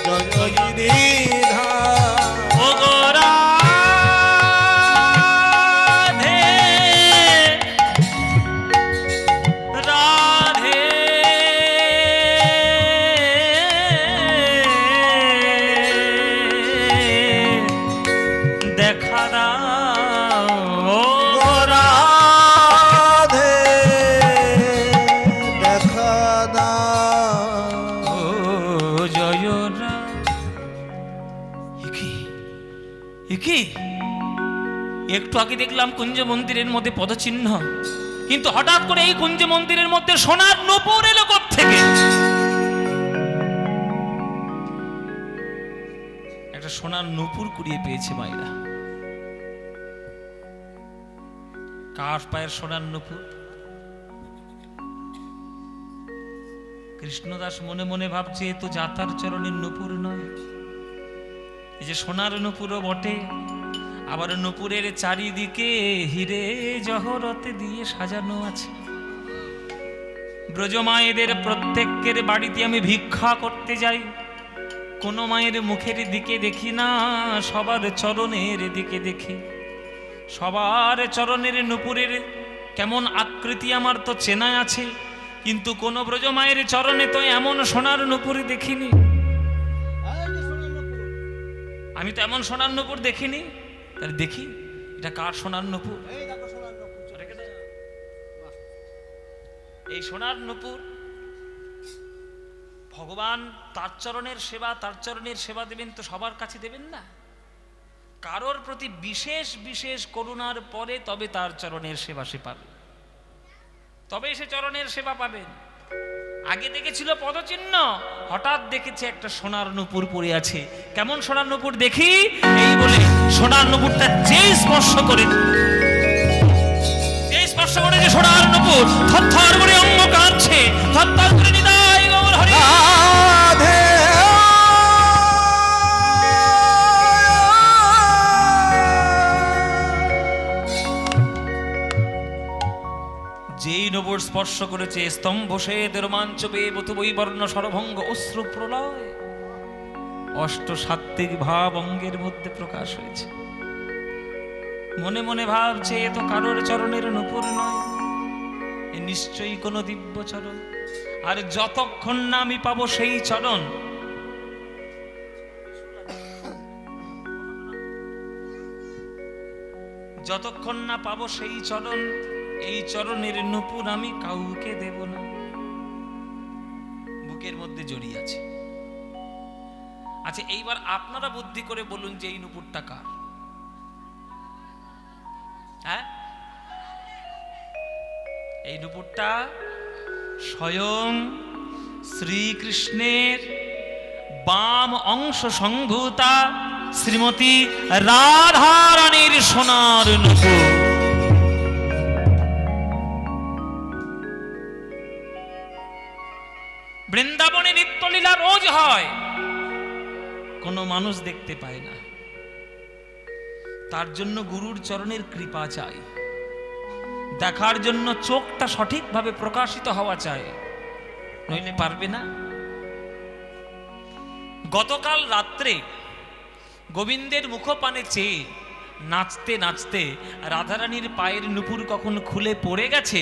জয় গিরিধারী। ও গো রাধে রাধে দেখা দাও, ও গো রাধে দেখা দাও। ও জয় রাধে। কি একটু আগে দেখলাম কুঞ্জ মন্দিরের মধ্যে পদচিহ্ন, কিন্তু হঠাৎ করে এই কুঞ্জ মন্দিরের মধ্যে সোনার নূপুর এলো কোত্থেকে? একটা সোনার নূপুর কুড়িয়ে পেয়েছে মায়েরা। কার পায়ের সোনার নূপুর? কৃষ্ণদাস মনে মনে ভাবছে এ তো যাতার চরণের নূপুর নয়, এই যে সোনার নূপুরও বটে, আবার নূপুরের চারিদিকে হিরে জহরতে দিয়ে সাজানো আছে। ব্রজমায়েদের প্রত্যেকের বাড়িতে আমি ভিক্ষা করতে যাই, কোনো মায়ের মুখের দিকে দেখি না, সবার চরণের দিকে দেখি। সবার চরণের নূপুরের কেমন আকৃতি আমার তো চেনা আছে, কিন্তু কোন ব্রজমায়ের চরণে তো এমন সোনার নূপুর দেখিনি। আমি তো এমন সোনার নূপুর দেখিনি। তাহলে দেখি এটা কার সোনার নূপুর। এই সোনার নূপুর ভগবান তার চরণের সেবা, তার চরণের সেবা দেবেন তো সবার কাছে দেবেন না। কারোর প্রতি বিশেষ বিশেষ করুণার পরে তবে তার চরণের সেবা সে পাবে, তবে সে চরণের সেবা পাবেন। আগে দেখেছিল পদচিহ্ন, হঠাৎ দেখেছে একটা সোনার নূপুর পড়ে আছে। কেমন সোনার নূপুর দেখি, এই বলে সোনার নূপুরটা যেই স্পর্শ করে, যেই স্পর্শ করে যে সোনার নূপুর থরথর করে অঙ্গ কাঁপছে, থরথর করে নিতাই গৌর হরি রাধে যেই নবর স্পর্শ করেছে, স্তম্ভ সেদ রোমাঞ্চ পেয়ে বতুবই বর্ণ সরভঙ্গ অশ্রু প্রলয়, অষ্টসাত্ত্বিক ভাব অঙ্গের মধ্যে প্রকাশ হয়েছে। মনে মনে ভাবছে এ তো কারোর চরণের নূপুর নয়, এ নিশ্চয়ই কোনো দিব্য চরণ। আর যতক্ষণ না আমি পাবো সেই চরণ, যতক্ষণ না পাবো সেই চরণ, এই চরণের নূপুর আমি কাউকে দেব না। বুকের মধ্যে জড়িয়ে আছে। আচ্ছা, এইবার আপনারা বুদ্ধি করে বলুন যে এই নূপুরটা কার? হ্যাঁ, এই নূপুরটা স্বয়ং শ্রীকৃষ্ণের বাম অংশ সংভূতা শ্রীমতী রাধা রানীর সোনার নূপুর। বৃন্দাবনে নিত্যলীলা রোজ হয়, কোনো মানুষ দেখতে পায় না। তার জন্য গুরুর চরণের কৃপা চাই, দেখার জন্য চোখটা সঠিকভাবে প্রকাশিত হওয়া চাই, নইলে পারবে না। গতকাল রাত্রে গোবিন্দের মুখপানে চেয়ে নাচতে নাচতে রাধারানীর পায়ের নূপুর কখন খুলে পড়ে গেছে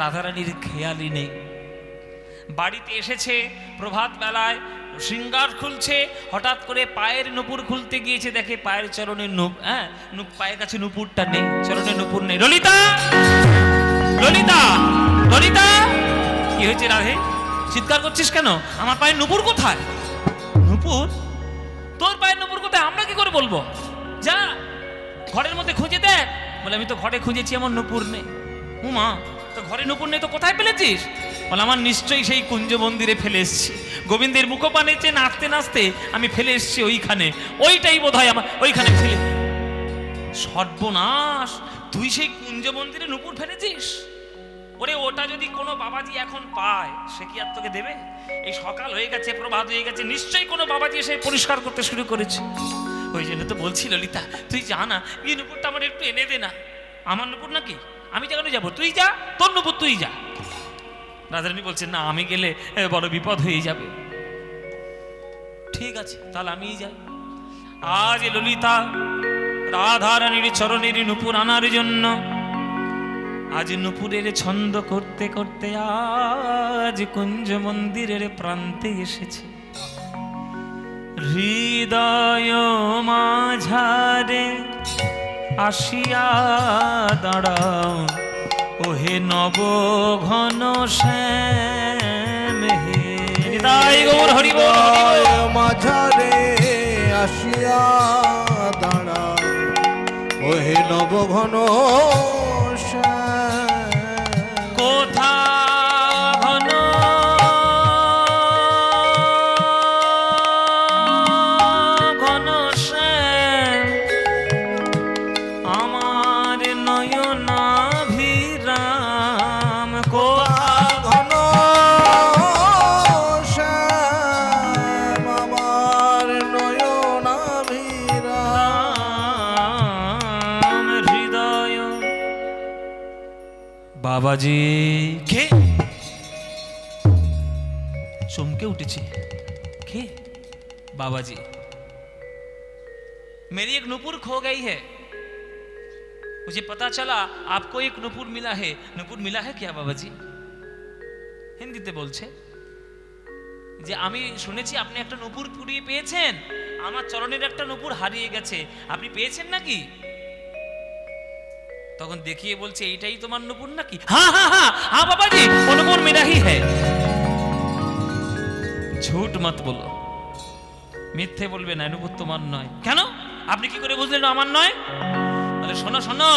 রাধারানীর খেয়ালই নেই। বাড়িতে এসেছে প্রভাত বেলায়, শৃঙ্গার খুলছে, হঠাৎ করে পায়ের নূপুর খুলতে গিয়েছে, দেখে পায়ের চরণের পায়ের কাছে নূপুরটা নেই, চরণের নূপুর নেই। ললিতা, ললিতা, ললিতা, কি হয়েছে রাধে? চিৎকার করছিস কেন? আমার পায়ের নূপুর কোথায়? নূপুর? তোর পায়ের নূপুর কোথায় আমরা কি করে বলবো? যা ঘরের মধ্যে খুঁজে দেখ। বলে আমি তো ঘরে খুঁজেছি, আমার নূপুর নেই। উমা, তো ঘরে নূপুর নেই তো কোথায় ফেলেছিস? বলে আমার নিশ্চয়ই সেই কুঞ্জ মন্দিরে ফেলে এসছি, গোবিন্দের মুখপানে চেয়ে নাচতে নাচতে আমি ফেলে এসছি ওইখানে, ওইটাই বোধ হয় আমার ওইখানে ফেলে। সর্বনাশ, তুই সেই কুঞ্জ মন্দিরে নূপুর ফেলেছিস? ওরে, ওটা যদি কোনো বাবাজি এখন পায় সে কি আর তোকে দেবে? এই সকাল হয়ে গেছে, প্রভাত হয়ে গেছে, নিশ্চয়ই কোনো বাবাজি এসে পরিষ্কার করতে শুরু করেছে। ওই জন্য তো বলছি ললিতা, তুই যা না, এই নূপুরটা আমার একটু এনে দে না। আমার নূপুর নাকি? আমি যেখানে যাবো, তুই যা, তোর নূপুর তুই যা। রাধারানী বলছেন না, আমি গেলে বড় বিপদ হয়ে যাবে। ঠিক আছে, তাহলে আমিই যাই। আজ ললিতা রাধারানীর চরণের নূপুর আনার জন্য আজ নূপুরের ছন্দ করতে করতে আজ কুঞ্জ মন্দিরের প্রান্তে এসেছে। হৃদয় মাঝারে আসিয়া দাঁড়াও, ওহে নব ঘন শ্যাম হে। হৃদয় গৌর হরি বল। মাঝারে আসিয়া দাঁড়াও, ওহে নব ঘন শ্যাম। কোথা ঘন ঘন শ্যাম, আমার নয়নাভিরাম। কোথা ঘন শ্যাম, আমার নয়নাভিরাম। বাবাজি। কে? চমকে উঠেছে। কে? बाबाजी। मेरी एक नुपुर खो गई है, मुझे पता चला आपको एक नुपुर मिला है। नुपुर मिला है क्या बाबाजी? হিন্দিতে বলছে যে আমি শুনেছি আপনি একটা নুপুর কুড়িয়ে পেয়েছেন, আমার চরণের একটা নুপুর হারিয়ে গেছে, আপনি পেয়েছেন নাকি? তখন দেখিয়ে বলছে এইটাই তোমার নুপুর নাকি? হ্যাঁ হ্যাঁ হ্যাঁ হ্যাঁ বাবাজি, वो नुपुर मेरा ही है। झूठ मत बोलो, মিথ্যে বলবে না, নুপুর তোমার নয়। কেন? আপনি কি করে বুঝলেন আমার নয়? বলে শোনো শোনো,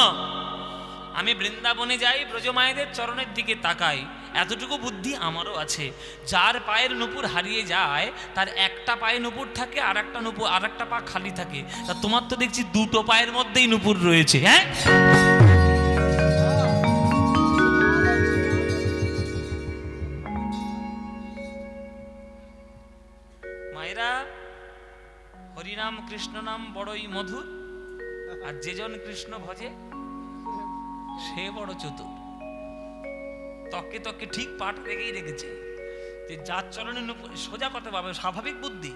আমি বৃন্দাবনে যাই, ব্রজমায়েদের চরণের দিকে তাকাই, এতটুকু বুদ্ধি আমারও আছে। যার পায়ের নুপুর হারিয়ে যায় তার একটা পায়ে নুপুর থাকে, আর একটা নুপুর, আর একটা পা খালি থাকে। তা তোমার তো দেখছি দুটো পায়ের মধ্যেই নুপুর রয়েছে। হ্যাঁ, মায়েরা, হরিনাম কৃষ্ণ নাম বড়ই মধুর, আর যেজন কৃষ্ণ ভজে সে বড় চতুর। তককে তককে ঠিক পাঠ রেখেই রেখেছে যে যার চরণে নুপুর, সোজা কথা পাবে, স্বাভাবিক বুদ্ধি,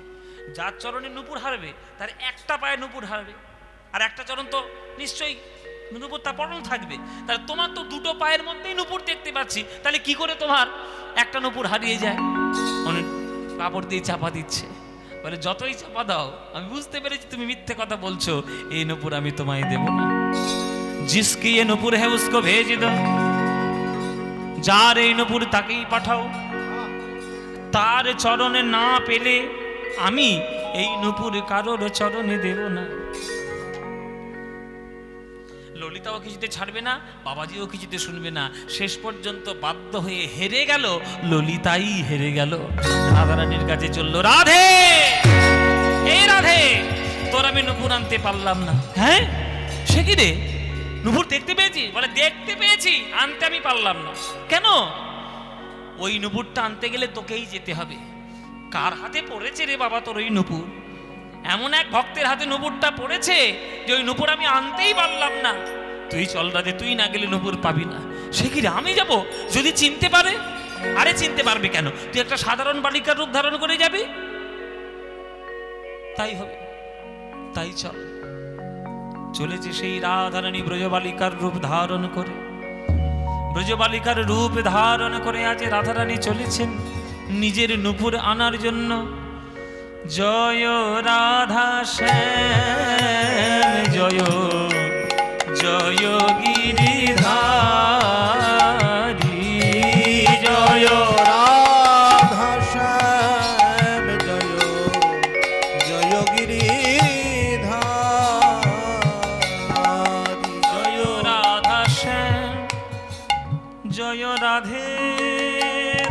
যার চরণে নুপুর হারবে তার একটা পায়ে নুপুর হারবে, আর একটা চরণ তো নিশ্চয়ই নুপুর তার পরন থাকবে। তাহলে তোমার তো দুটো পায়ের মধ্যেই নুপুর দেখতে পাচ্ছি, তাহলে কি করে তোমার একটা নুপুর হারিয়ে যায়? অনেক কাপড় দিয়ে চাপা দিচ্ছে, বলে যতই চাপা দাও আমি বুঝতে পেরেছি তুমি মিথ্যে কথা বলছো, এই নুপুর আমি তোমায় দেব না। जिसकी ये नुपुर है उसको भेज दो, যার এই নুপুর তাকেই পাঠাও। তার চরণে না পেলে আমি এই নুপুর কারোর চরণে দেব না। ললিতাও কিছুতে ছাড়বে না, বাবাজিও কিছুতে শুনবে না। শেষ পর্যন্ত বাধ্য হয়ে হেরে গেল, ললিতাই হেরে গেল, রাধারানীর কাছে চললো, রাধে এই রাধে, তোর আমি নুপুর আনতে পারলাম না। হ্যাঁ, সে কি রে, নুপুর দেখতে পেয়েছি? বলে দেখতে পেয়েছি, আনতে আমি পারলাম না। কেন? ওই নুপুরটা আনতে গেলে তোকেই যেতে হবে। কার হাতে পড়েছে রে বাবা তোর ওই নুপুর? এমন এক ভক্তের হাতে নুপুরটা পড়েছে যে ওই নুপুর আমি আনতেই পারলাম না। তুই চল রাধে, তুই না গেলে নুপুর পাবি না। সে কি রে, আমি যাব? যদি চিনতে পারে? আরে চিনতে পারবে কেন, তুই একটা সাধারণ বালিকার রূপ ধারণ করে যাবি। তাই হবে, তাই চল। চলেছে সেই রাধারানী ব্রজবালিকার রূপ ধারণ করে, ব্রজবালিকার রূপ ধারণ করে আজ রাধারানী চলেছেন নিজের নুপুর আনার জন্য। জয় রাধা শ্যাম জয়, জয় গিরিধারী, জয় রাধা শ্যাম জয়, জয় গিরিধারী, জয় রাধা শ্যাম জয়, রাধে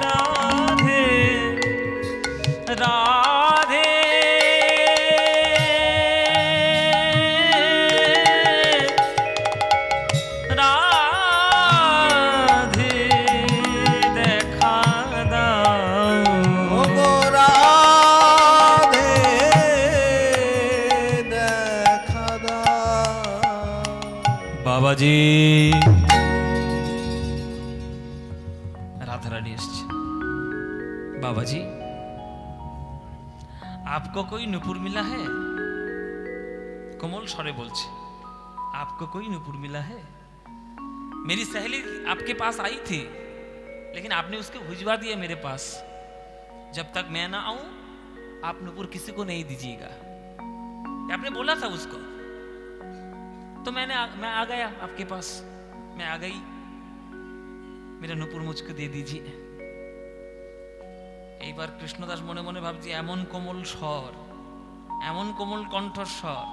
রাধে রাধে, রাধে দেখা দাও, ও গো রাধে দেখা দাও। বাবাজি। राधा रानी एसছে। बाबा जी, आपको कोई नुपुर मिला है? कोमल स्वरे बोलছে, आपको कोई नुपुर मिला है? मेरी सहेली आपके पास आई थी, लेकिन आपने उसको भिजवा दिया मेरे पास। जब तक मैं ना आऊं आप नुपुर किसी को नहीं दीजिएगा, आपने बोला था उसको। तो मैं आ गया आपके पास, मैं आ गई, मेरा नुपुर मुझको दे दीजिए। এইবার কৃষ্ণদাস মনে মনে ভাবছি এমন কোমল স্বর, এমন কোমল কণ্ঠস্বর,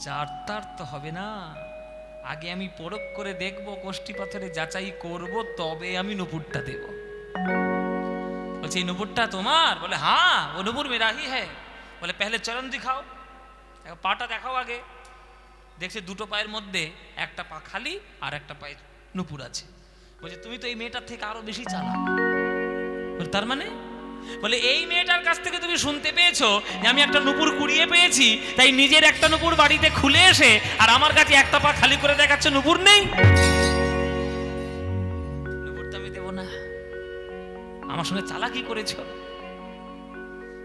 যার তার তো হবে না। আগে আমি পরখ করে দেখব, কোষ্ঠী পাথরে যাচাই করব, তবে আমি নুপুরটা দেব। বলছে এই নুপুরটা তোমার? বলে হ্যাঁ, ও নুপুর মেরা হি হ্যায়। বলে পহলে চরণ দিখাও, পাটা দেখাও আগে। দেখছে দুটো পায়ের মধ্যে একটা পা খালি আর একটা পায়ে নুপুর আছে। বলছে তুমি তো এই মেয়েটার থেকে আরো বেশি চালাক। তার মানে? বলে এই মেয়েটার কাছ থেকে তুমি শুনতে পেয়েছো যে আমি একটা নুপুর কুড়িয়ে পেয়েছি, তাই নিজের একটা নুপুর বাড়িতে খুলে এসে আর আমার কাছে একটা পা খালি করে দেখাচ্ছে নুপুর নেই। আমার সঙ্গে চালাকি করেছ।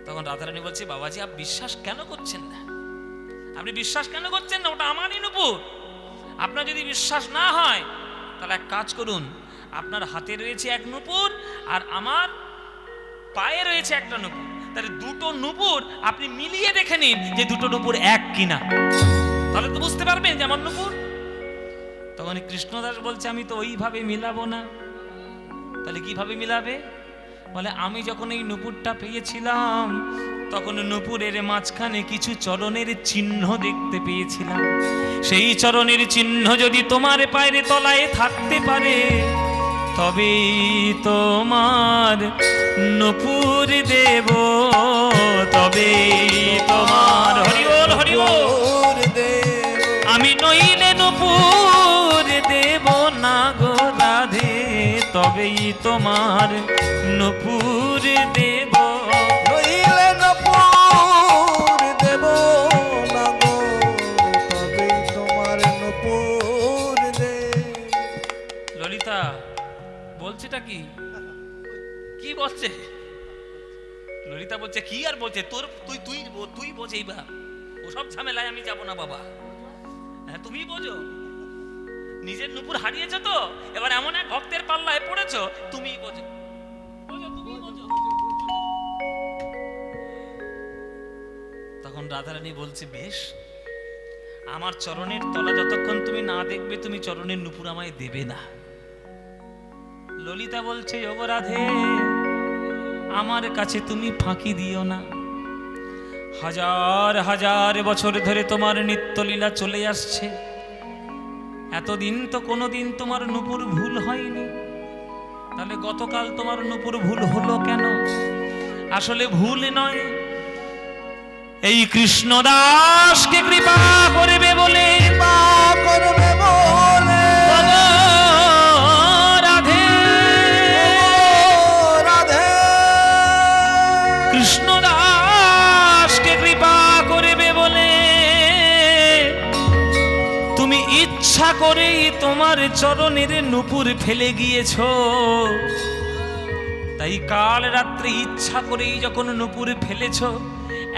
তখন রাধারানী বলছে, বাবাজি আপনি বিশ্বাস কেন করছেন না? আপনি বিশ্বাস কেন করছেন না? ওটা আমারই নূপুর। আপনার যদি বিশ্বাস না হয় তাহলে এক কাজ করুন, আপনার হাতে রয়েছে এক নূপুর আর আমার পায়ে রয়েছে একটা নূপুর, তাহলে দুটো নূপুর আপনি মিলিয়ে দেখে নিন যে দুটো নূপুর এক কিনা, তাহলে তো বুঝতে পারবেন যে আমার নূপুর। তখন কৃষ্ণদাস বলছে, আমি তো ওইভাবে মিলাবো না। তাহলে কিভাবে মিলাবে? বলে, আমি যখন এই নূপুরটা পেয়েছিলাম তখন নূপুরের মাঝখানে কিছু চরণের চিহ্ন দেখতে পেয়েছিলাম। সেই চরণের চিহ্ন যদি তোমার পায়ের তলায় থাকতে পারে তবে তোমার নূপুর দেব, তবে তোমার হরিবোল হরিবোল আমি নইলে নূপুর দেব না গো রাধে, তবেই তোমার নূপুর দেব, নইলে নূপুর দেব না গো, তবেই তোমার নূপুর দেব। ললিতা বলছেটা কি? কি বলছে ললিতা? বলছে কি আর বলছে, তোর তুই তুই তুই বোঝেই বা, ওসব ঝামেলায় আমি যাব না বাবা। হ্যাঁ তুমি বোঝো, নিজের নূপুর হারিয়েছো তো, এবার এমন এক ভক্তের পাল্লায় পড়েছো, তুমি বোঝো, তুমি বোঝো। তখন রাধারানী বলছে, বেশ, আমার চরণের তলা যতক্ষণ তুমি না দেখবে তুমি চরণের নূপুর আমায় দেবে না। ললিতা বলছে, ওগো রাধে, আমার কাছে তুমি ফাঁকি দিও না। হাজার হাজার বছর ধরে তোমার নিত্যলীলা চলে আসছে, এতদিন তো কোনোদিন তোমার নূপুর ভুল হয়নি, তাহলে গতকাল তোমার নূপুর ভুল হলো কেন? আসলে ভুল নয়, এই কৃষ্ণদাসকে কৃপা করবে বলে, কৃপা করবে বলে রাধে রাধে, কৃষ্ণদাসকে কৃপা করবে বলে তুমি ইচ্ছা করেই তোমার চরণের নূপুর ফেলে গিয়েছো। তাই কাল রাত্রে ইচ্ছা করেই যখন নূপুর ফেলেছো,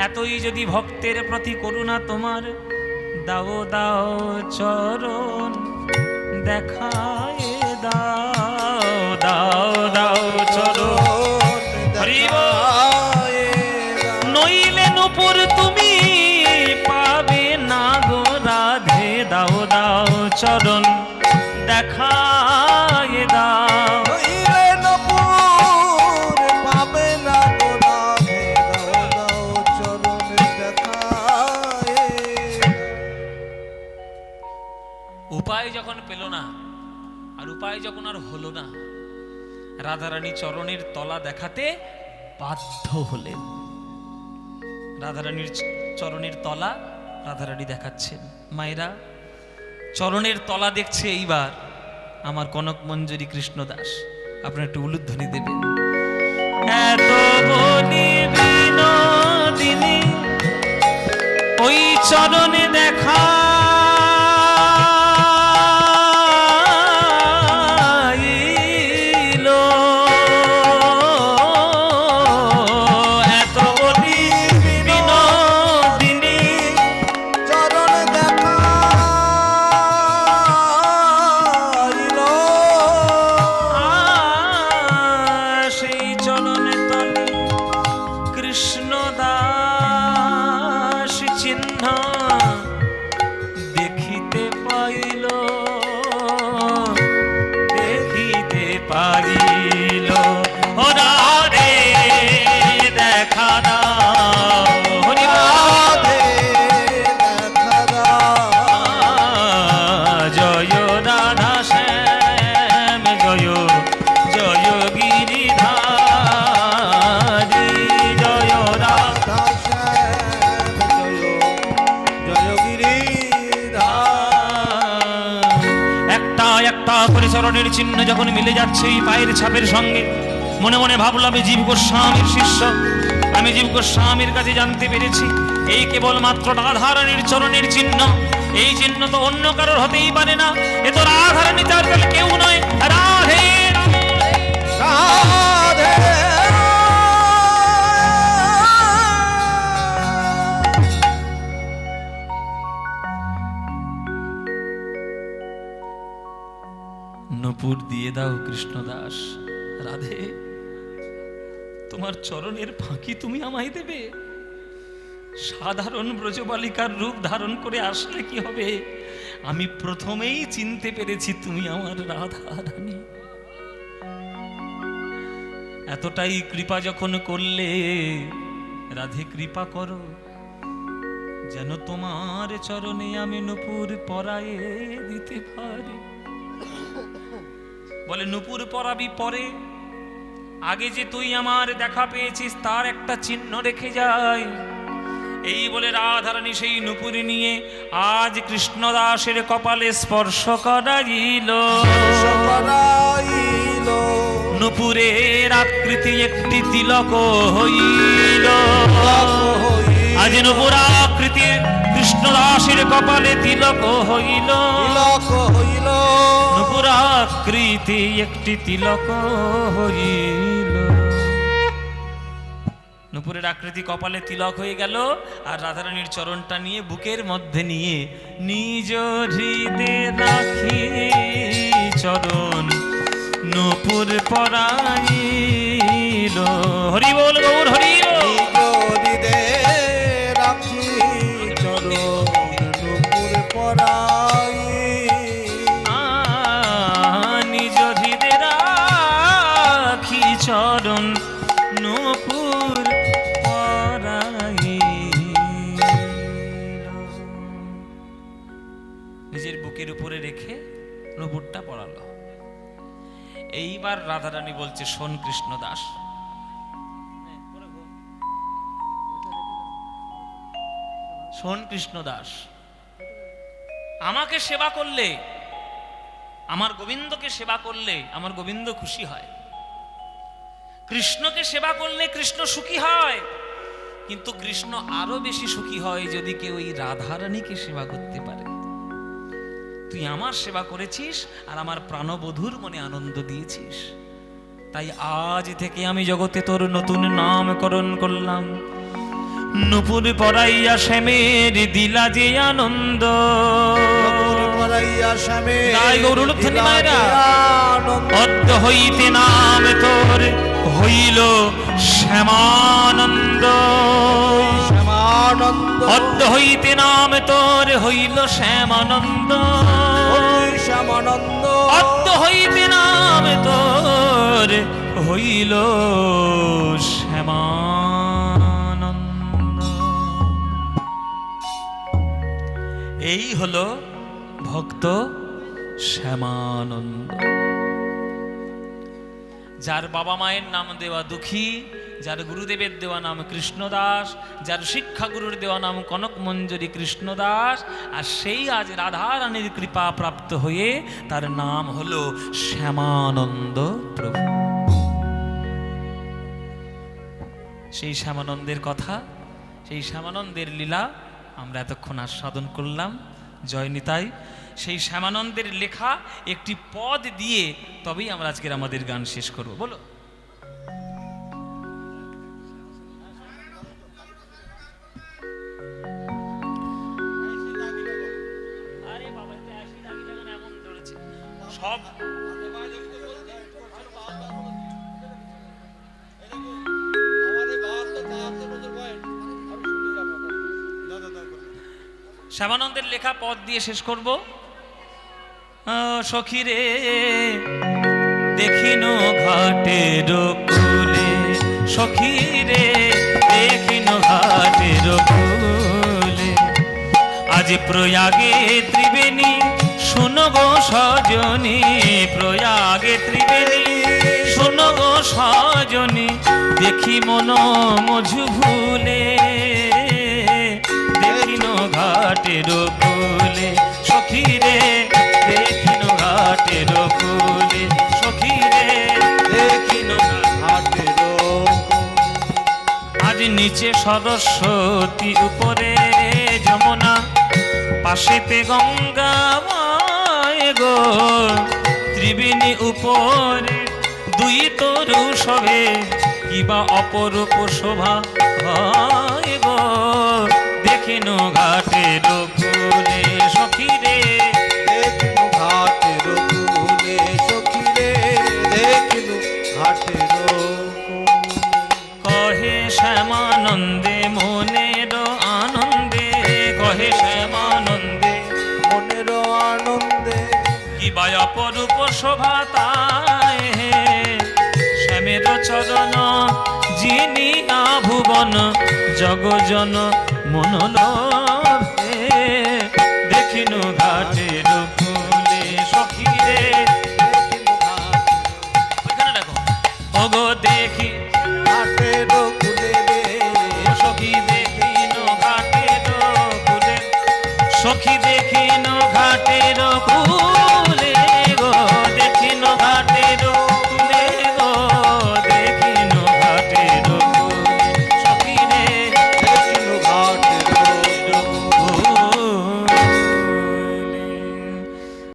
এতই যদি ভক্তের প্রতি করুণা তোমার, দাও দাও চরণ দেখায় দাও, দাও দাও চরণ দেখায়ে দাও। নইলে নূপুর তুমি পাবে না গো রাধে, দাও দাও চরণ দেখায় দাও। নইলে নূপুর পাবে না গো রাধে, দাও দাও চরণ দেখায়ে। উপায় যখন পেল না, আর উপায় যখন আর হলো না, রাধারানী চরণের তলা দেখাতে বাধ্য হলেন। রাধারানীর চরণের তলা রাধারানী দেখাচ্ছেন। মায়েরা চরণের তলা দেখছে এইবার আমার কনক মঞ্জুরি কৃষ্ণদাস। আপনারা একটু উলুধ্বনি দেবেন। এত বলি বিনোদিনী ওই চরণে দেখা চরণের চিহ্ন যখন মিলে যাচ্ছে এই পায়ের ছাপের সঙ্গে, মনে মনে ভাবলাম আমি জীব গোস্বামীর শিষ্য, আমি জীব গোস্বামীর কাছে জানতে পেরেছি এই কেবলমাত্র রাধারানীর চরণের চিহ্ন। এই চিহ্ন তো অন্য কারোর হতেই পারে না, এ তো রাধারানী, তার কেউ নয়। রাধে রাধে নুপুর দিয়ে দাও কৃষ্ণদাস। রাধে, তোমার চরণের ফাঁকি তুমি আমায় দেবে? সাধারণ ব্রজবালিকার রূপ ধারণ করে আসলে কি হবে? আমি প্রথমেই চিনতে পেরেছি তুমি আমার রাধা রানী। এতটাই কৃপা যখন করলে, রাধে কৃপা করো যেন তোমার চরণে আমি নুপুর পরায়ে দিতে পারি। বলে নুপুর পরাবি পরে, আগে যে তুই আমার দেখা পেয়েছিস তার একটা চিহ্ন রেখে যায়। এই বলে রাধারানী সেই নুপুর নিয়ে আজ কৃষ্ণদাসের কপালে স্পর্শ করাইল। নুপুরের আকৃতি একটি তিলক হইল। আজ নুপুর আকৃতি কৃষ্ণদাসের কপালে তিলক হইল। নুপুর আকৃতি একটি তিলক হইল। নুপুরের আকৃতি কপালে তিলক হয়ে গেল। আর রাধারানীর চরণটা নিয়ে বুকের মধ্যে নিয়ে নিজ হৃদে রাখি চরণ নুপুর পরাইল। হরি বল গৌর হরি বল। নিজ হৃদে রাখি চরণ নুপুর পরাইল। নিজের বুকের উপরে রেখে নুপুরটা পরালো। এইবার রাধারানী বলছে, শোন কৃষ্ণদাস, শোন কৃষ্ণদাস, আমাকে সেবা করলে, আমার গোবিন্দকে সেবা করলে আমার গোবিন্দ খুশি হয়। কৃষ্ণকে সেবা করলে কৃষ্ণ সুখী হয়। কিন্তু কৃষ্ণ আরো বেশি সুখী হয় যদি কেউ ওই রাধারানীকে সেবা করতে পারে। তুই আমার সেবা করেছিস আর আমার প্রাণবধূর মনে আনন্দ দিয়েছিস। তাই আজ থেকে আমি জগতে তোর নতুন নামকরণ করলাম। নুপুর পরাইয়া শ্যামের দিলা যে আনন্দ। অদ্য হইতে নাম তোর হইল শ্যামানন্দ। অদ্য হইতে নাম তোর হইল শ্যামানন্দ। অদ্য হইতে নাম তোর হইল শ্যামানন্দ। এই হলো ভক্ত শ্যামানন্দ। যার বাবা মায়ের নাম দেওয়া দুঃখী, যার গুরুদেবের দেওয়া নাম কৃষ্ণদাস, যার শিক্ষা গুরুর দেওয়া নাম কনক মঞ্জরী কৃষ্ণদাস, আর সেই আজ রাধারানীর কৃপা প্রাপ্ত হয়ে তার নাম হলো শ্যামানন্দ প্রভু। সেই শ্যামানন্দের কথা, সেই শ্যামানন্দের লীলা আমরা এতক্ষণ আস্বাদন করলাম। জয় নিতাই। সেই শ্যামানন্দের লেখা একটি পদ দিয়ে তবেই আমরা আজকের আমাদের গান শেষ করব। বলো। সব শ্যামানন্দের লেখা পদ দিয়ে শেষ করব। সখীরে দেখিনো ঘাটের কূলে, সখীরে দেখিনো ঘাটের কূলে, আজ প্রয়াগে ত্রিবেণী শোনো গো সজনী, প্রয়াগে ত্রিবেণী শোনো গো সজনী, দেখি মন মঝু ভুলে, দেখিনো ঘাটের কূলে, সখীরে দেখিনো ঘাটের কূলে, সখীরে দেখিনো ঘাটের কূলে। আজ নিচে সরস্বতী, উপরে যমুনা, পাশেতে গঙ্গা মায় গো, ত্রিবেণী উপরে দুই তরু সবে, কিবা অপরূপ শোভা হয় গো, দেখিনো ঘাটের কূলে, সখীরে দেখিনো ঘাটের কূলে, সখী শ্যামানন্দে মনের আনন্দে, কহে শ্যামানন্দে মনের আনন্দে কি বা অপরূপ শোভা তাই, শ্যামের চরণ যিনি আভুবন জগজন মনোলোভে, দেখিনু ঘাটের ফুলে সখী রে, ওইখানে দেখো ওগো দেখি ঘাটের কুলে রে সখী দেখিনু ঘাটের ফুলে, সখী দেখি